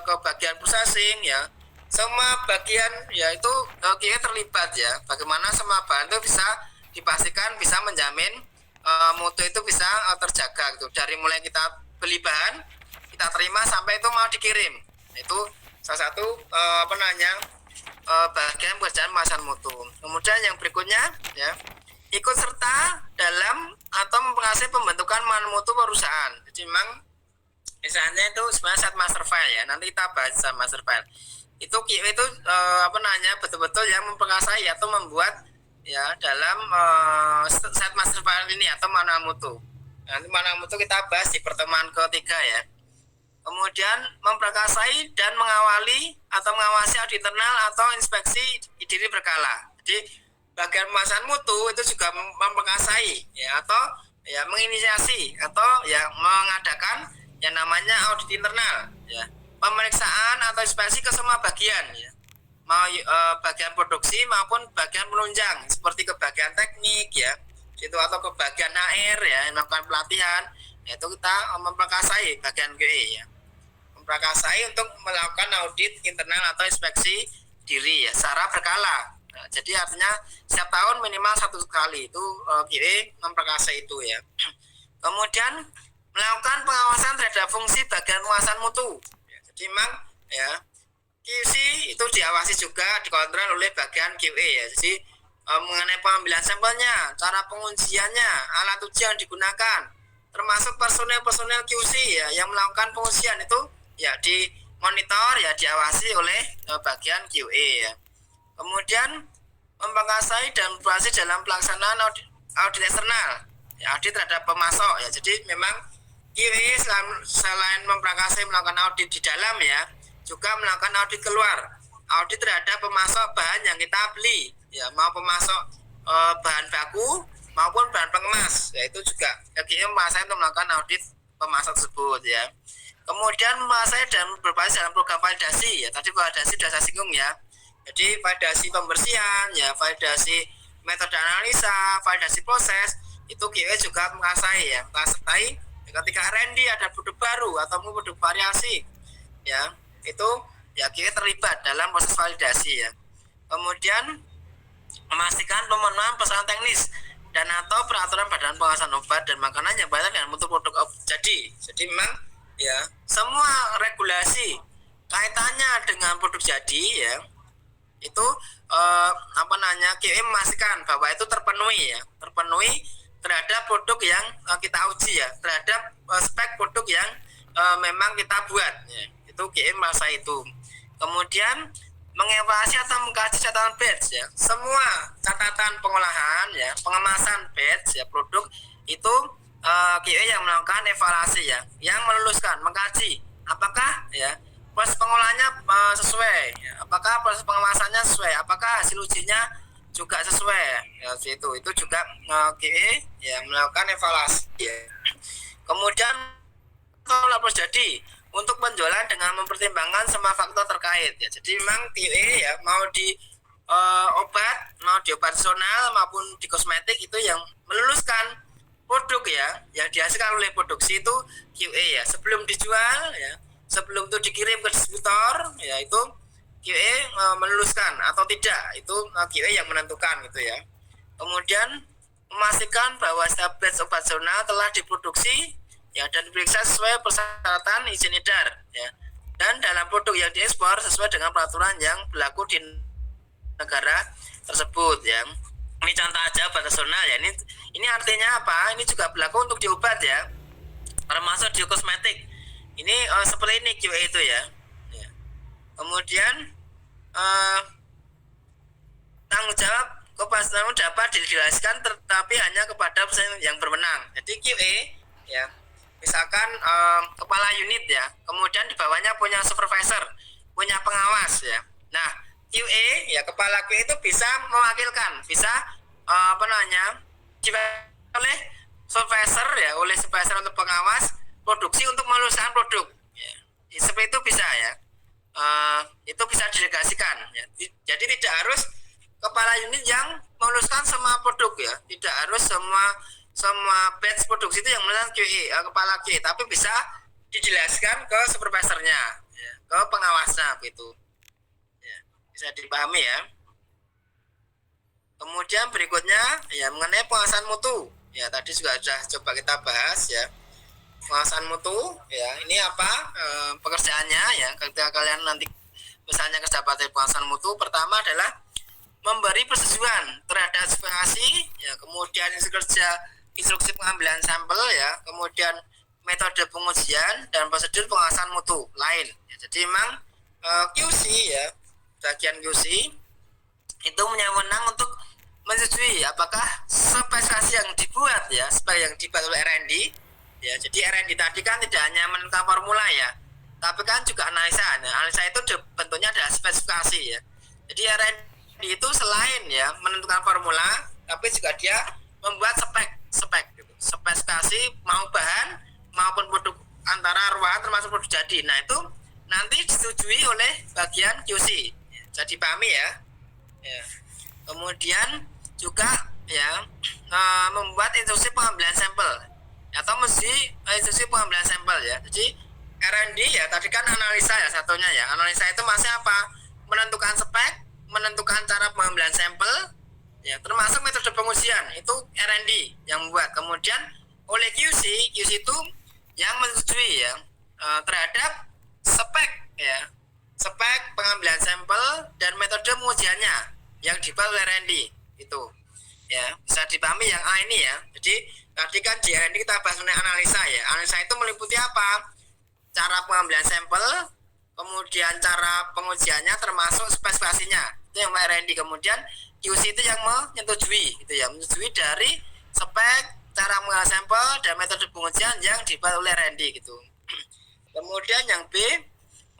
ke bagian processing ya, semua bagian ya itu QA terlibat ya, bagaimana semua bahan itu bisa dipastikan bisa menjamin mutu itu bisa terjaga gitu, dari mulai kita beli bahan, kita terima sampai itu mau dikirim. Itu salah satu bagian pekerjaan pemasaran mutu. Kemudian yang berikutnya ya, ikut serta dalam atau mempengaruhi pembentukan manual mutu perusahaan. Jadi memang misalnya itu sebenarnya set master file ya, nanti kita bahas set master file. Itu betul-betul yang mempengaruhi atau membuat ya dalam set master file ini atau manual mutu. Nanti manual mutu kita bahas di pertemuan ketiga ya. Kemudian memperkasai dan mengawali atau mengawasi audit internal atau inspeksi diri berkala. Jadi bagian pemasaran mutu itu juga memperkasai ya, atau ya menginisiasi atau ya mengadakan yang namanya audit internal ya, pemeriksaan atau inspeksi ke semua bagian ya, mau bagian produksi maupun bagian penunjang, seperti ke bagian teknik ya itu, atau ke bagian HR ya, melakukan pelatihan ya, itu kita memperkasai bagian QA ya, memperkasai untuk melakukan audit internal atau inspeksi diri ya secara berkala. Nah, jadi artinya setiap tahun minimal 1 kali itu QA memperkasai itu ya. Kemudian melakukan pengawasan terhadap fungsi bagian pengawasan mutu ya, jadi memang ya QC itu diawasi juga, dikontrol oleh bagian QA ya. Jadi mengenai pengambilan sampelnya, cara pengujiannya, alat uji yang digunakan, termasuk personel QC ya yang melakukan pengujian itu ya dimonitor ya, diawasi oleh bagian QA ya. Kemudian memperkasai dan berhasil dalam pelaksanaan audit eksternal ya, audit terhadap pemasok ya. Jadi memang QA selain memperkasai melakukan audit di dalam ya, juga melakukan audit keluar, audit terhadap pemasok bahan yang kita beli ya, mau pemasok bahan baku maupun bahan pengemas ya, itu juga QA memperkasai untuk melakukan audit pemasok tersebut ya. Kemudian memperkasai dan berbasis dalam program validasi ya, tadi validasi sudah saya singgung ya. Jadi validasi pembersihan ya, validasi metode analisa, validasi proses, itu QA juga menguasai ya, menguasai ketika R&D ada produk baru atau produk variasi ya, itu ya QA terlibat dalam proses validasi ya. Kemudian memastikan pemenuhan persyaratan teknis dan atau peraturan badan pengawasan obat dan makanan yang berkaitan dengan mutu produk jadi memang ya semua regulasi kaitannya dengan produk jadi ya, itu QA memastikan bahwa itu terpenuhi terhadap produk yang kita uji ya, terhadap spek produk yang memang kita buat ya, itu QA masa itu. Kemudian mengevaluasi atau mengkaji catatan batch ya, semua catatan pengolahan ya, pengemasan batch ya, produk itu QA yang melakukan evaluasi ya, yang meluluskan, mengkaji apakah ya proses pengolahannya sesuai, ya, apakah proses pengawasannya sesuai, apakah hasil ujinya juga sesuai ya, itu juga QA ya melakukan evaluasi ya. Kemudian kalau terjadi untuk penjualan dengan mempertimbangkan semua faktor terkait ya. Jadi memang QA ya mau di obat, mau di obat nasional maupun di kosmetik itu yang meluluskan produk ya yang dihasilkan oleh produksi itu QA ya, sebelum dijual ya, sebelum itu dikirim ke distributor ya, itu QA meluluskan atau tidak, itu QA yang menentukan gitu ya. Kemudian memastikan bahwa setiap batch obat nasional telah diproduksi ya dan diperiksa sesuai persyaratan izin edar ya, dan dalam produk yang diekspor sesuai dengan peraturan yang berlaku di negara tersebut ya. Ini contoh aja obat nasional ya. Ini artinya apa? Ini juga berlaku untuk di obat ya, termasuk di kosmetik. Ini seperti ini QA itu ya. Kemudian tanggung jawab kepastian dapat dijelaskan tetapi hanya kepada perusahaan yang berwenang. Jadi QA ya, misalkan kepala unit ya, kemudian di bawahnya punya supervisor, punya pengawas ya. Nah, QA ya, kepala QA itu bisa mewakilkan, bisa oleh supervisor ya, oleh supervisor atau pengawas produksi untuk meluluskan produk ya. Seperti itu bisa ya. Itu bisa didelegasikan ya. Jadi tidak harus kepala unit yang meluluskan semua produk ya, tidak harus semua batch produksi itu yang meluluskan QA, kepala QA, tapi bisa dijelaskan ke supervisornya ya, ke pengawasnya begitu ya, bisa dipahami ya. Kemudian berikutnya ya mengenai pengawasan mutu ya, tadi juga sudah coba kita bahas ya, pengawasan mutu ya. Ini apa pekerjaannya ya, ketika kalian nanti misalnya kerja bakti pengawasan mutu, pertama adalah memberi persetujuan terhadap spesifikasi ya, kemudian instruksi pengambilan sampel ya, kemudian metode pengujian dan prosedur pengawasan mutu lain ya. Jadi memang QC ya, bagian QC itu punya wewenang untuk menyetujui apakah spesifikasi yang dibuat ya, yang dibuat oleh R&D ya. Jadi R&D tadi kan tidak hanya menentukan formula ya, tapi kan juga analisa. Nah, analisa itu bentuknya adalah spesifikasi ya. Jadi R&D itu selain ya menentukan formula, tapi juga dia membuat spek gitu. Spesifikasi mau bahan maupun produk antara ruangan termasuk produk jadi. Nah, itu nanti disetujui oleh bagian QC. Jadi pahami ya. Ya. Kemudian juga ya membuat instruksi pengambilan sampel atau mesti instruksi pengambilan sampel ya. Jadi R&D ya tadi kan analisa ya satunya ya. Analisa itu masih apa? Menentukan spek, menentukan cara pengambilan sampel ya, termasuk metode pengujian itu R&D yang membuat. Kemudian oleh QC itu yang menyetujui ya terhadap spek ya, spek pengambilan sampel dan metode pengujiannya yang dibuat oleh R&D itu ya. Bisa dipahami yang A ini ya. Jadi tadi kan di R&D kita bahas mengenai analisa ya. Analisa itu meliputi apa? Cara pengambilan sampel, kemudian cara pengujiannya termasuk spesifikasinya itu yang R&D. Kemudian QC itu yang menyetujui itu ya, menyetujui dari spek, cara mengambil sampel dan metode pengujian yang dibuat oleh R&D gitu. Kemudian yang B,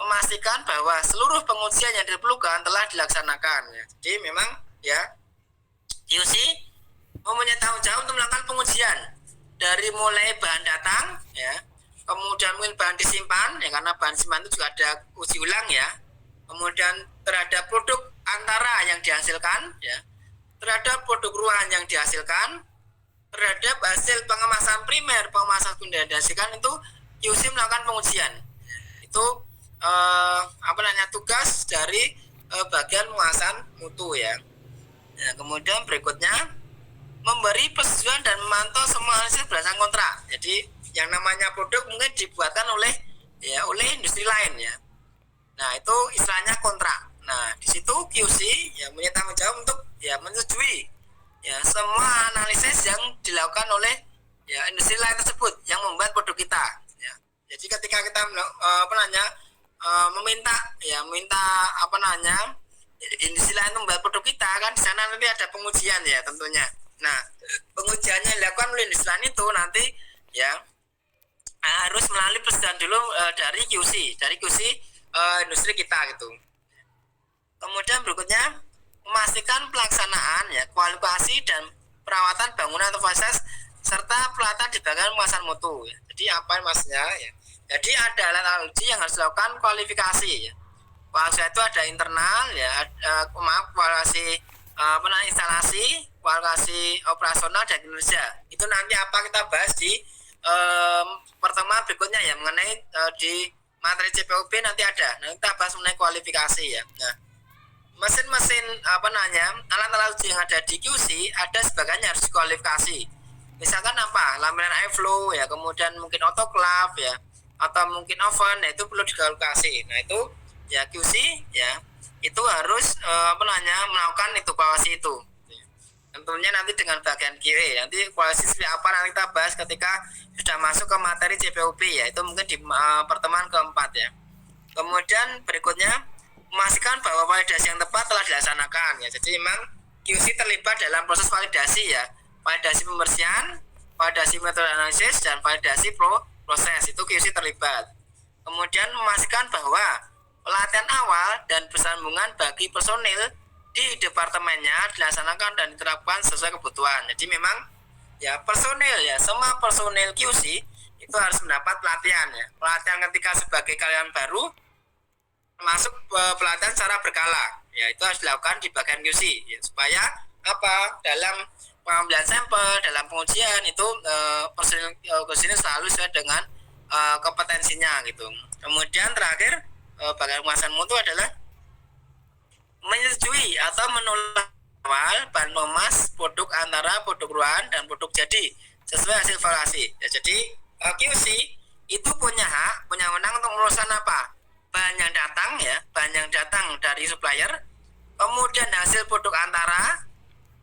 memastikan bahwa seluruh pengujian yang diperlukan telah dilaksanakan ya. Jadi memang ya QC mempunyai tanggung jawab untuk melakukan pengujian dari mulai bahan datang ya, kemudian mungkin bahan disimpan ya, karena bahan simpan itu juga ada uji ulang ya, kemudian terhadap produk antara yang dihasilkan ya, terhadap produk ruangan yang dihasilkan, terhadap hasil pengemasan primer, pengemasan sekunder yang dihasilkan, itu QC melakukan pengujian ya. Itu tugas dari bagian pengawasan mutu ya. Nah, kemudian berikutnya memberi persetujuan dan memantau semua hasil berdasarkan kontrak. Jadi yang namanya produk mungkin dibuatkan oleh industri lain ya. Nah, itu istilahnya kontrak. Nah, di situ QC ya punya tanggung jawab untuk ya menyetujui ya semua analisis yang dilakukan oleh ya industri lain tersebut yang membuat produk kita ya. Jadi ketika kita meminta industri lain membuat produk kita kan, di sana nanti ada pengujian ya tentunya Nah, pengujiannya dilakukan oleh industri lain itu nanti ya harus melalui persetujuan dulu dari QC industri kita gitu. Kemudian berikutnya memastikan pelaksanaan ya kualifikasi dan perawatan bangunan atau fasilitas serta pelatihan di bagian pengawasan mutu. Ya. Jadi apa maksudnya? Ya. Jadi ada alat uji yang harus dilakukan kualifikasi. Ya. Kualifikasi itu ada internal ya, kualifikasi instalasi, kualifikasi operasional dan kinerja. Itu nanti apa kita bahas di pertemuan berikutnya ya mengenai di materi CPOB nanti ada. Nanti kita bahas mengenai kualifikasi ya. Nah, mesin-mesin alat-alat uji yang ada di QC ada sebagian harus dikualifikasi. Misalkan apa? Laminan airflow ya, kemudian mungkin autoclave ya, atau mungkin oven, nah itu perlu dikualifikasi. Nah itu ya QC ya itu harus melakukan itu kualifikasi itu. Tentunya nanti dengan bagian QA. Nanti kualifikasi seperti apa nanti kita bahas ketika sudah masuk ke materi CPOB ya. Itu mungkin di pertemuan keempat ya. Kemudian berikutnya memastikan bahwa validasi yang tepat telah dilaksanakan ya. Jadi memang QC terlibat dalam proses validasi ya. Validasi pembersihan, validasi metode analisis, dan validasi proses itu QC terlibat. Kemudian memastikan bahwa pelatihan awal dan bersambungan bagi personil di departemennya dilaksanakan dan diterapkan sesuai kebutuhan. Jadi memang ya personil ya, semua personil QC itu harus mendapat pelatihan ya. Pelatihan ketika sebagai karyawan baru masuk pelatihan secara berkala. Ya itu harus dilakukan di bagian QC ya, supaya apa? Dalam pengambilan sampel, dalam pengujian itu personil QC ini selalu sesuai dengan kompetensinya gitu. Kemudian terakhir bagian pengawasan mutu adalah menyetujui atau menolak awal bahan pemas produk antara produk ruangan dan produk jadi sesuai hasil evaluasi. Ya, jadi QC itu punya hak, punya wewenang untuk merumuskan apa? Bahan yang datang dari supplier, kemudian hasil produk antara,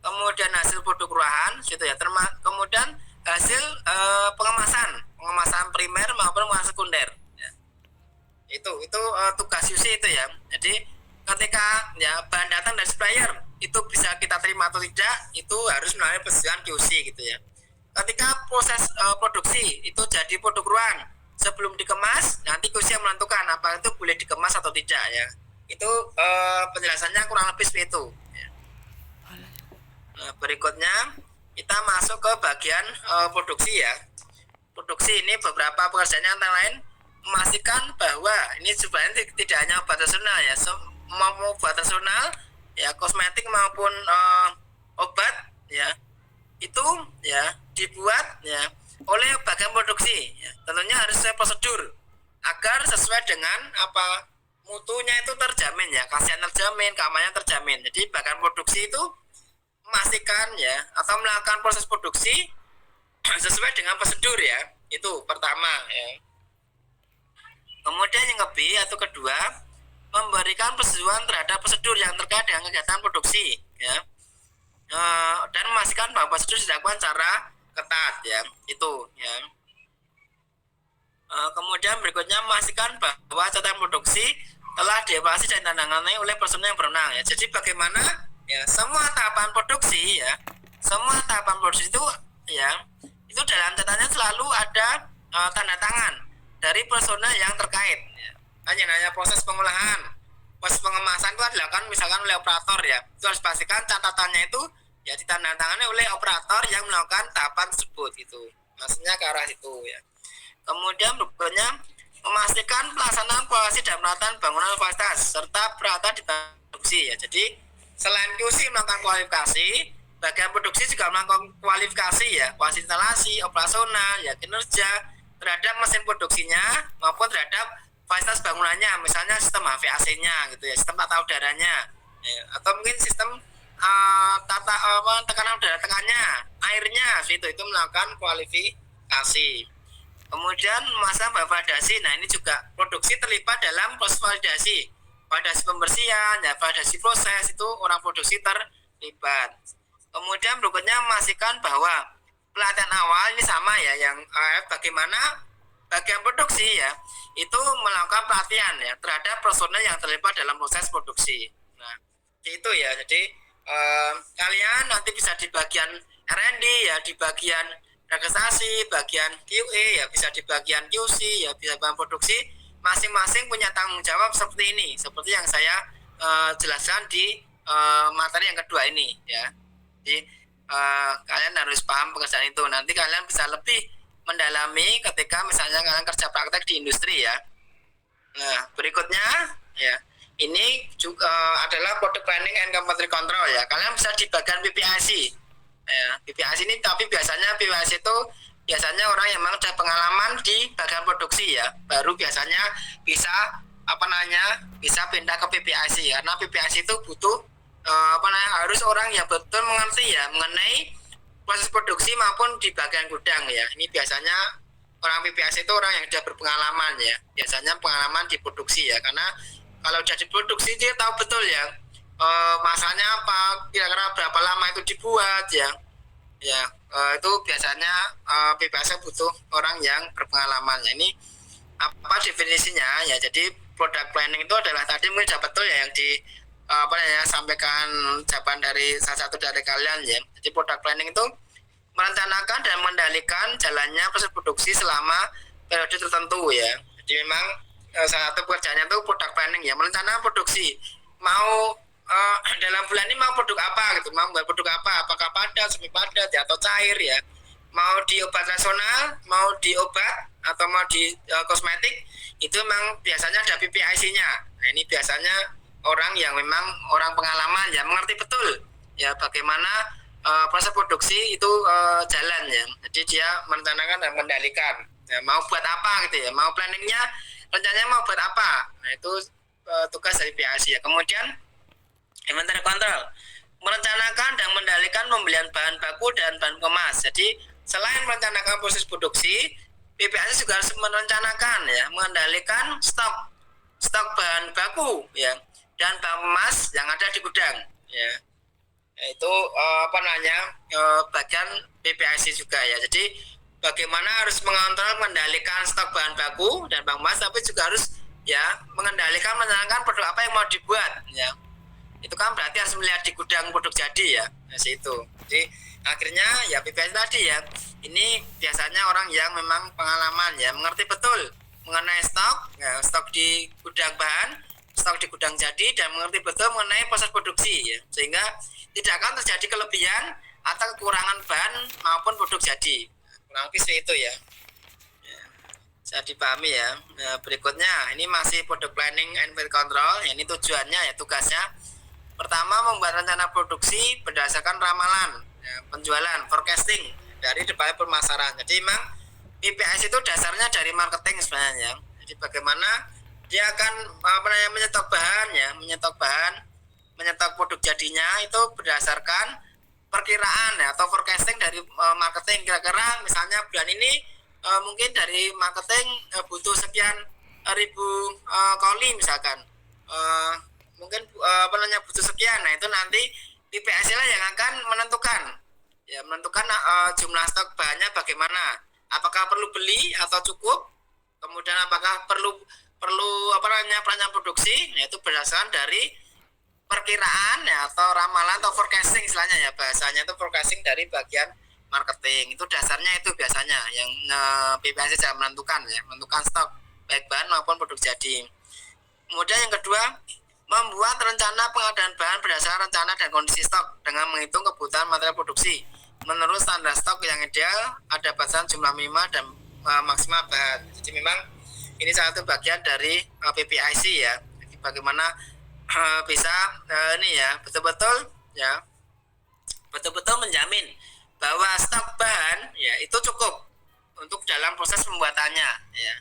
kemudian hasil produk ruangan, gitu ya. Kemudian hasil pengemasan primer maupun pengemasan sekunder. Ya. Itu tugas QC itu ya. Jadi ketika ya bahan datang dari supplier itu bisa kita terima atau tidak, itu harus melalui persetujuan QC gitu ya. Ketika proses produksi itu jadi produk ruangan sebelum dikemas, nanti QC yang menentukan apa itu boleh dikemas atau tidak ya. Itu penjelasannya kurang lebih seperti itu ya. Nah, berikutnya kita masuk ke bagian produksi ya. Produksi ini beberapa pekerjaannya antara lain memastikan bahwa ini sebenarnya tidak hanya obat nasional ya, mau obat nasional ya, kosmetik maupun obat ya, itu ya dibuat ya oleh bagian produksi ya. Tentunya harus sesuai prosedur agar sesuai dengan apa mutunya itu terjamin ya, khasiat terjamin, keamanannya terjamin. Jadi bagian produksi itu memastikan ya atau melakukan proses produksi sesuai dengan prosedur ya. Itu pertama ya. Kemudian yang kedua memberikan persetujuan terhadap prosedur yang terkait dengan kegiatan produksi ya. Dan memastikan bahwa prosedur dilakukan secara ketat ya. Itu ya. Kemudian berikutnya memastikan bahwa catatan produksi telah dievaluasi dan ditandangani oleh personel yang berwenang ya. Jadi bagaimana ya semua tahapan produksi ya, semua tahapan produksi itu ya, itu dalam catatannya selalu ada tanda tangan dari personel yang terkait ya. Hanya proses pengolahan, proses pengemasan itu dilakukan misalkan oleh operator ya, itu harus pastikan catatannya itu ya ditandatangani oleh operator yang melakukan tahapan tersebut gitu. Maksudnya ke arah itu ya. Kemudian berikutnya memastikan pelaksanaan kualifikasi dan perawatan bangunan fasilitas serta perawatan di produksi ya. Jadi selain QC melakukan kualifikasi, bagian produksi juga melakukan kualifikasi ya, kualifikasi instalasi, operasional ya, kinerja terhadap mesin produksinya maupun terhadap fasilitas bangunannya, misalnya sistem HVAC-nya gitu ya, sistem tata udaranya ya, atau mungkin sistem tekanan udara tekannya, airnya itu melakukan kualifikasi. Kemudian masa validasi, nah ini juga produksi terlibat dalam proses validasi pembersihan, ya validasi proses itu orang produksi terlibat. Kemudian berikutnya memastikan bahwa pelatihan awal ini sama ya, yang bagaimana bagian produksi ya itu melakukan pelatihan ya terhadap personel yang terlibat dalam proses produksi. Nah itu ya, jadi kalian nanti bisa di bagian R&D ya di bagian registrasi, bagian QA ya bisa di bagian QC ya bisa bagian produksi, masing-masing punya tanggung jawab seperti ini, seperti yang saya jelaskan di materi yang kedua ini ya. Jadi kalian harus paham pekerjaan itu, nanti kalian bisa lebih mendalami ketika misalnya kalian kerja praktek di industri ya. Nah berikutnya ya, ini juga adalah product planning and quality control ya. Kalian bisa di bagian PPIC ya. PPIC ini tapi biasanya PPIC itu biasanya orang yang memang ada pengalaman di bagian produksi ya, baru biasanya bisa bisa pindah ke PPIC karena PPIC itu butuh harus orang yang betul mengerti ya mengenai proses produksi maupun di bagian gudang ya. Ini biasanya orang PPIC itu orang yang sudah berpengalaman ya, biasanya pengalaman di produksi ya, karena kalau sudah di produksi dia tahu betul ya masalahnya apa, kira-kira berapa lama itu dibuat ya. Itu biasanya PPIC butuh orang yang berpengalaman ya. Ini apa definisinya ya? Jadi product planning itu adalah tadi mungkin sudah betul ya yang di sampaikan jawaban dari salah satu dari kalian ya. Jadi product planning itu merencanakan dan mengendalikan jalannya proses produksi selama periode tertentu ya. Jadi memang salah satu pekerjaannya itu product planning ya, merencanakan produksi. Mau dalam bulan ini mau produk apa gitu, mau buat produk apa, apakah padat, semi padat ya, atau cair ya, mau di obat nasional, mau di obat atau mau di kosmetik, itu memang biasanya ada PPIC-nya. Nah ini biasanya orang yang memang orang pengalaman ya, mengerti betul ya bagaimana proses produksi itu jalan ya. Jadi dia merencanakan dan mengendalikan ya, mau buat apa gitu ya, mau planningnya rencananya mau buat apa. Nah itu tugas dari PPIC ya. Kemudian inventory control, merencanakan dan mengendalikan pembelian bahan baku dan bahan kemas. Jadi selain merencanakan proses produksi, PPIC juga harus merencanakan ya, mengendalikan stok bahan baku ya dan bahan kemas yang ada di gudang ya. Itu bagian PPIC juga ya. Jadi bagaimana harus mengontrol, mengendalikan stok bahan baku dan bahan kemas, tapi juga harus ya mengendalikan, merencanakan produk apa yang mau dibuat ya. Itu kan berarti harus melihat di gudang produk jadi ya, situ. Jadi akhirnya ya PPIC tadi ya, ini biasanya orang yang memang pengalaman ya, mengerti betul mengenai stok ya, stok di gudang bahan, stok di gudang jadi, dan mengerti betul mengenai proses produksi ya, sehingga tidak akan terjadi kelebihan atau kekurangan bahan maupun produk jadi. Kurang lebih itu ya. Saya dipahami ya. Nah, berikutnya ini masih product planning and quality control ya, ini tujuannya ya, tugasnya pertama membuat rencana produksi berdasarkan ramalan ya, penjualan, forecasting dari berbagai pemasaran. Jadi memang PPIC itu dasarnya dari marketing sebenarnya. Jadi bagaimana dia akan menyetok bahan ya, menyetok produk jadinya itu berdasarkan perkiraan ya, atau forecasting dari marketing. Kira-kira misalnya bulan ini mungkin dari marketing butuh sekian ribu koli misalkan, mungkin butuh sekian. Nah itu nanti PPIC lah yang akan menentukan jumlah stok bahannya bagaimana, apakah perlu beli atau cukup, kemudian apakah perlu perancangan produksi. Nah itu berdasarkan dari perkiraan ya, atau ramalan atau forecasting istilahnya ya, bahasanya itu forecasting dari bagian marketing. Itu dasarnya itu biasanya yang PPIC bisa menentukan stok baik bahan maupun produk jadi. Kemudian yang kedua, membuat rencana pengadaan bahan berdasarkan rencana dan kondisi stok dengan menghitung kebutuhan material produksi menurut standar stok yang ideal, ada batasan jumlah minimal dan maksimal bahan. Jadi memang ini salah satu bagian dari PPIC ya. Jadi bagaimana bisa ini ya betul-betul menjamin bahwa stok bahan ya itu cukup untuk dalam proses pembuatannya ya.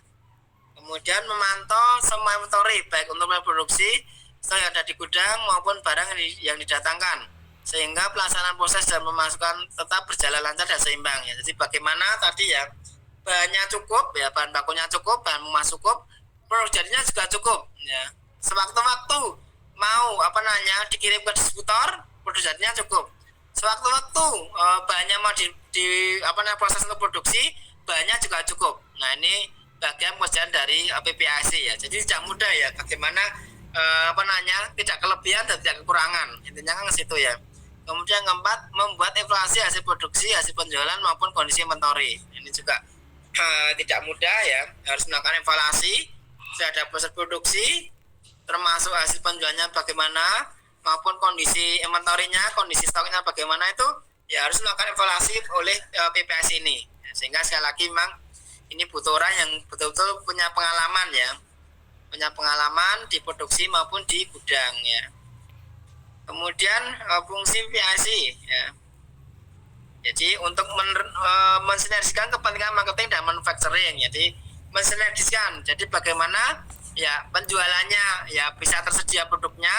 Kemudian memantau semua inventory baik untuk produksi, stok yang ada di gudang maupun barang yang didatangkan, sehingga pelaksanaan proses dan pemasukan tetap berjalan lancar dan seimbang ya. Jadi bagaimana tadi ya, bahannya cukup ya, bahan bakunya cukup, bahan kemas cukup, produk jadinya juga cukup ya. Sewaktu-waktu mau dikirim ke distributor, produk jadinya cukup. Sewaktu-waktu bahannya mau proses untuk produksi, bahannya juga cukup. Nah ini bagian pekerjaan dari PPIC ya. Jadi tidak mudah ya bagaimana tidak kelebihan dan tidak kekurangan. Intinya kan ke situ ya. Kemudian yang keempat, membuat evaluasi hasil produksi, hasil penjualan maupun kondisi inventory. Ini juga tidak mudah ya, harus melakukan evaluasi terhadap proses produksi, termasuk hasil penjualannya bagaimana, maupun kondisi inventory-nya, kondisi stoknya bagaimana, itu ya harus melakukan evaluasi oleh PPAC ini. Sehingga sekali lagi memang ini butuh orang yang betul-betul punya pengalaman ya, punya pengalaman di produksi maupun di gudang ya. Kemudian fungsi PPAC ya. Jadi untuk mensinergikan kepentingan marketing dan manufacturing, jadi mensinergikan. Jadi bagaimana ya penjualannya ya bisa tersedia produknya,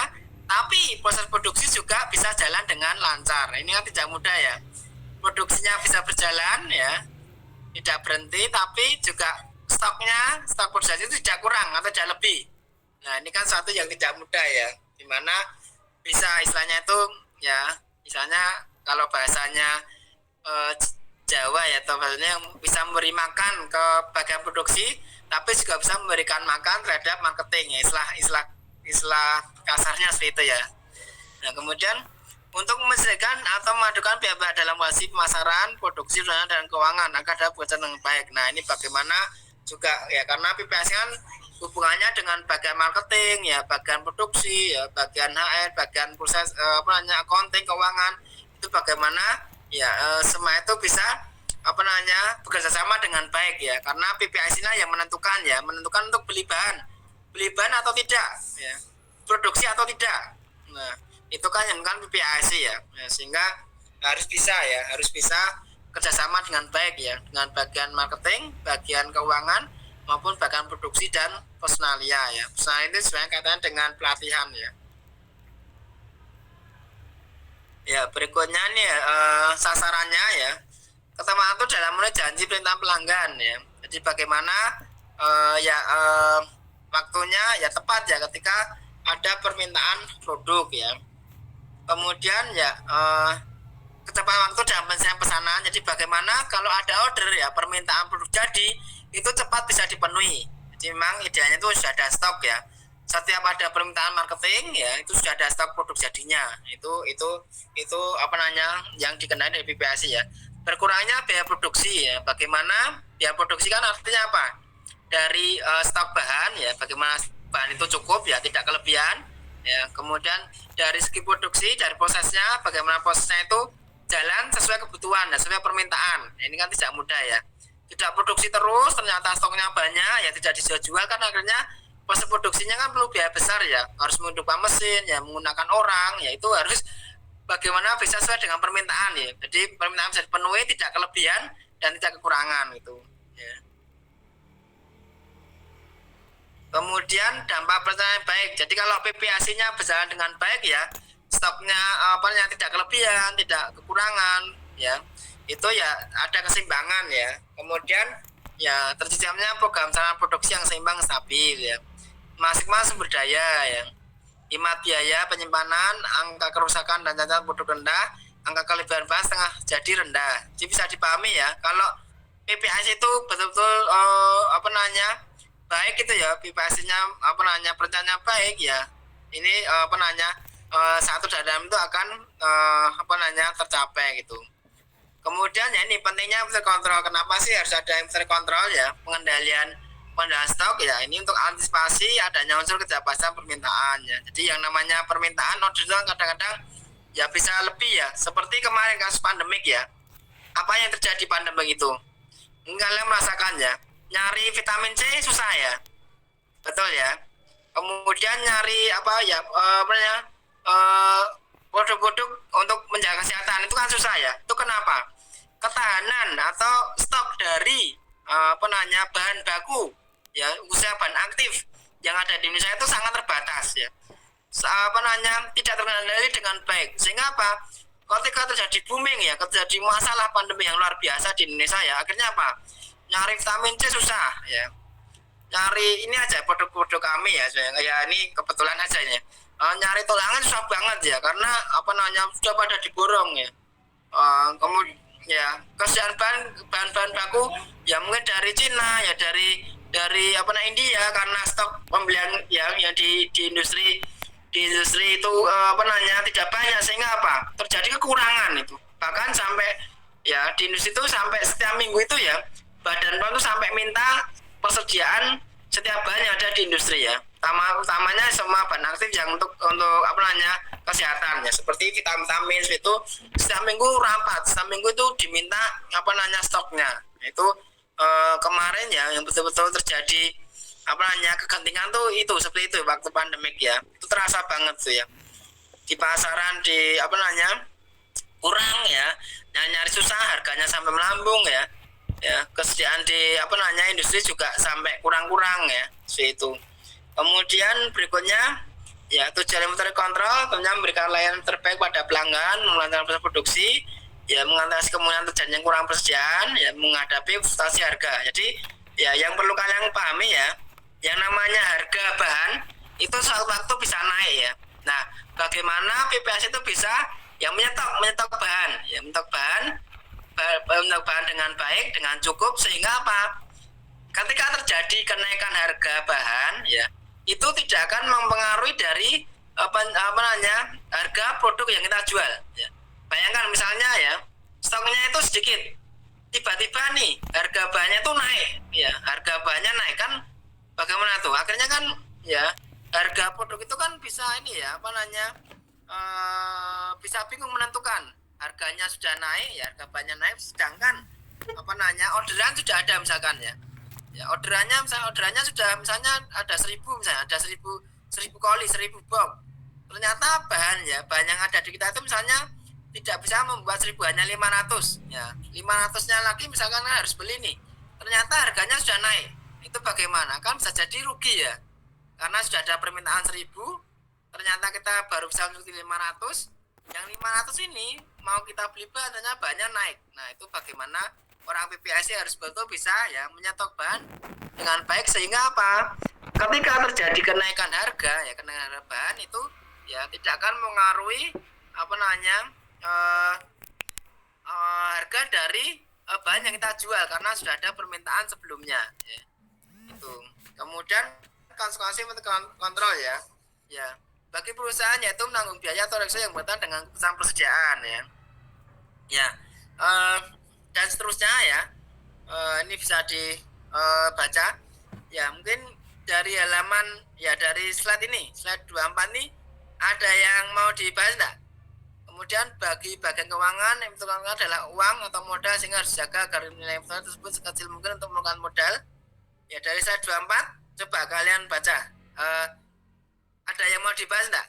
tapi proses produksi juga bisa jalan dengan lancar. Ini kan tidak mudah ya. Produksinya bisa berjalan ya, tidak berhenti, tapi juga stok produksi itu tidak kurang atau tidak lebih. Nah ini kan suatu yang tidak mudah ya, dimana bisa istilahnya itu ya, misalnya kalau bahasanya Jawa ya, atau bahasanya bisa memberi makan ke bagian produksi, tapi juga bisa memberikan makan terhadap marketing ya, istilah kasarnya seperti itu ya. Nah kemudian untuk memastikan atau memadukan pihak-pihak dalam koalisi pemasaran, produksi, dan keuangan agar dapat bekerja dengan baik. Nah ini bagaimana juga ya, karena PPAC kan hubungannya dengan bagian marketing ya, bagian produksi ya, bagian HR, bagian proses accounting, keuangan, itu bagaimana ya semua itu bisa bekerja sama dengan baik ya, karena PPAC lah yang menentukan untuk beli bahan atau tidak ya, produksi atau tidak. Nah itu kan yang kan PPAC ya, sehingga harus bisa kerjasama dengan baik ya, dengan bagian marketing, bagian keuangan maupun bagian produksi dan personalia ya. Personalia itu sebenarnya kaitannya dengan pelatihan ya. Ya berikutnya nih sasarannya ya. Pertama itu dalam mulai janji perintah pelanggan ya. Jadi bagaimana waktunya ya tepat ya ketika ada permintaan produk ya. Kemudian ya kecepatan waktu dalam penyelesaian pesanan. Jadi bagaimana kalau ada order ya, permintaan produk jadi itu cepat bisa dipenuhi. Jadi memang idealnya itu sudah ada stok ya. Setiap ada permintaan marketing ya, itu sudah ada stok produk jadinya. Itu yang dikenai dari PPAC ya. Berkurangnya biaya produksi ya. Bagaimana biaya produksi kan artinya apa? Dari stok bahan ya, bagaimana bahan itu cukup ya, tidak kelebihan ya. Kemudian dari segi produksi, dari prosesnya, bagaimana prosesnya itu jalan sesuai kebutuhan, sesuai permintaan. Ini kan tidak mudah ya. Tidak produksi terus, ternyata stoknya banyak ya, tidak dijual kan, akhirnya proses produksinya kan perlu biaya besar ya, harus menghidupkan mesin ya, menggunakan orang ya, itu harus bagaimana bisa sesuai dengan permintaan ya. Jadi permintaan bisa dipenuhi, tidak kelebihan dan tidak kekurangan itu ya. Kemudian dampak pelaksanaan baik. Jadi kalau PPAC-nya berjalan dengan baik ya, stoknya tidak kelebihan, tidak kekurangan ya, itu ya ada keseimbangan ya. Kemudian ya terciptanya program sarana produksi yang seimbang, stabil ya. Masing-masing sumber daya ya. Hemat biaya penyimpanan, angka kerusakan dan cacat produk rendah, angka kelebihan bahan setengah jadi rendah. Jadi bisa dipahami ya, kalau PPAC itu betul-betul baik itu ya, PPAC-nya perencanaannya baik ya. Ini satu dalam itu akan tercapai gitu. Kemudian ya ini pentingnya inventory control. Kenapa sih harus ada inventory control ya? Pengendalian stok ya, ini untuk antisipasi adanya unsur ketidakpastian permintaan ya. Jadi yang namanya permintaan order itu kadang-kadang ya bisa lebih ya. Seperti kemarin kasus pandemik ya. Apa yang terjadi pandemik itu? Kalian merasakan ya, nyari vitamin C susah ya. Betul ya. Kemudian nyari produk-produk untuk menjaga kesehatan itu kan susah ya. Itu kenapa? Ketahanan atau stok dari bahan baku ya, khususnya bahan aktif yang ada di Indonesia itu sangat terbatas ya. Tidak terkendali dengan baik. Sehingga apa? Ketika terjadi booming ya, terjadi masalah pandemi yang luar biasa di Indonesia ya, akhirnya apa? Nyari vitamin C susah ya. Nyari ini aja produk-produk kami ya, ini kebetulan aja ya. Nyari tulangan susah banget ya, karena sudah pada diborong ya. Kemudian ya kesediaan bahan baku ya mungkin dari Cina ya, dari India, karena stok pembelian yang di industri di industri itu tidak banyak, sehingga apa? Terjadi kekurangan itu. Bahkan sampai ya di industri itu sampai setiap minggu itu ya Badan POM itu sampai minta persediaan setiap bahan yang ada di industri ya. Utamanya semua bahan aktif yang untuk kesehatan ya, seperti vitamin itu setiap minggu rapat, setiap minggu itu diminta stoknya. Itu kemarin ya yang betul-betul terjadi kegentingan tuh itu seperti itu waktu pandemik ya. Itu terasa banget tuh ya. Di pasaran kurang ya, nyari susah, harganya sampai melambung ya. Ya, kesediaan di industri juga sampai kurang-kurang ya. Seperti itu. Kemudian berikutnya ya tujuan inventory control tentunya memberikan layanan terbaik pada pelanggan, melancarkan proses produksi, ya mengatasi kemungkinan terjadinya kurang persediaan, ya menghadapi fluktuasi harga. Jadi ya yang perlu kalian pahami ya, yang namanya harga bahan itu suatu waktu bisa naik ya. Nah, bagaimana PPS itu bisa yang menyetok bahan, ya menyetok bahan dengan baik, dengan cukup, sehingga apa? Ketika terjadi kenaikan harga bahan ya, itu tidak akan mempengaruhi dari harga produk yang kita jual ya. Bayangkan misalnya ya, stoknya itu sedikit, tiba-tiba nih harga bahannya itu naik ya, harga bahannya naik kan bagaimana tuh? Akhirnya kan ya harga produk itu kan bisa bisa bingung menentukan. Harganya sudah naik ya, harga bahannya naik, sedangkan orderan sudah ada misalkan ya. Ya orderannya sudah misalnya ada 1000 misalnya, ada 1000 koli, 1000 box. Ternyata bahan yang ada di kita itu misalnya tidak bisa membuat 1000, hanya 500 ya. 500-nya lagi misalkan harus beli nih. Ternyata harganya sudah naik. Itu bagaimana? Kan bisa jadi rugi ya. Karena sudah ada permintaan 1000, ternyata kita baru bisa untuk 500. Yang 500 ini mau kita beli bahannya banyak naik. Nah, itu bagaimana orang PPSC harus betul bisa ya menyetok bahan dengan baik, sehingga apa? Ketika terjadi kenaikan harga ya, kenaikan harga bahan itu ya tidak akan mengaruhi harga dari bahan yang kita jual karena sudah ada permintaan sebelumnya ya. Itu. Kemudian konsekuensi kontrol ya. Ya, bagi perusahaan yaitu menanggung biaya atau resiko yang berkaitan dengan keputusan persediaan ya. Ya. Dan seterusnya ya. Ini bisa dibaca ya, mungkin dari halaman ya, dari slide ini, slide 24 ini ada yang mau dibahas enggak? Kemudian bagi bagian keuangan yang keuangan adalah uang atau modal, sehingga harus dijaga agar nilai investasi tersebut sekecil mungkin untuk melakukan modal. Ya, dari slide 24 coba kalian baca. Ada yang mau dibahas enggak?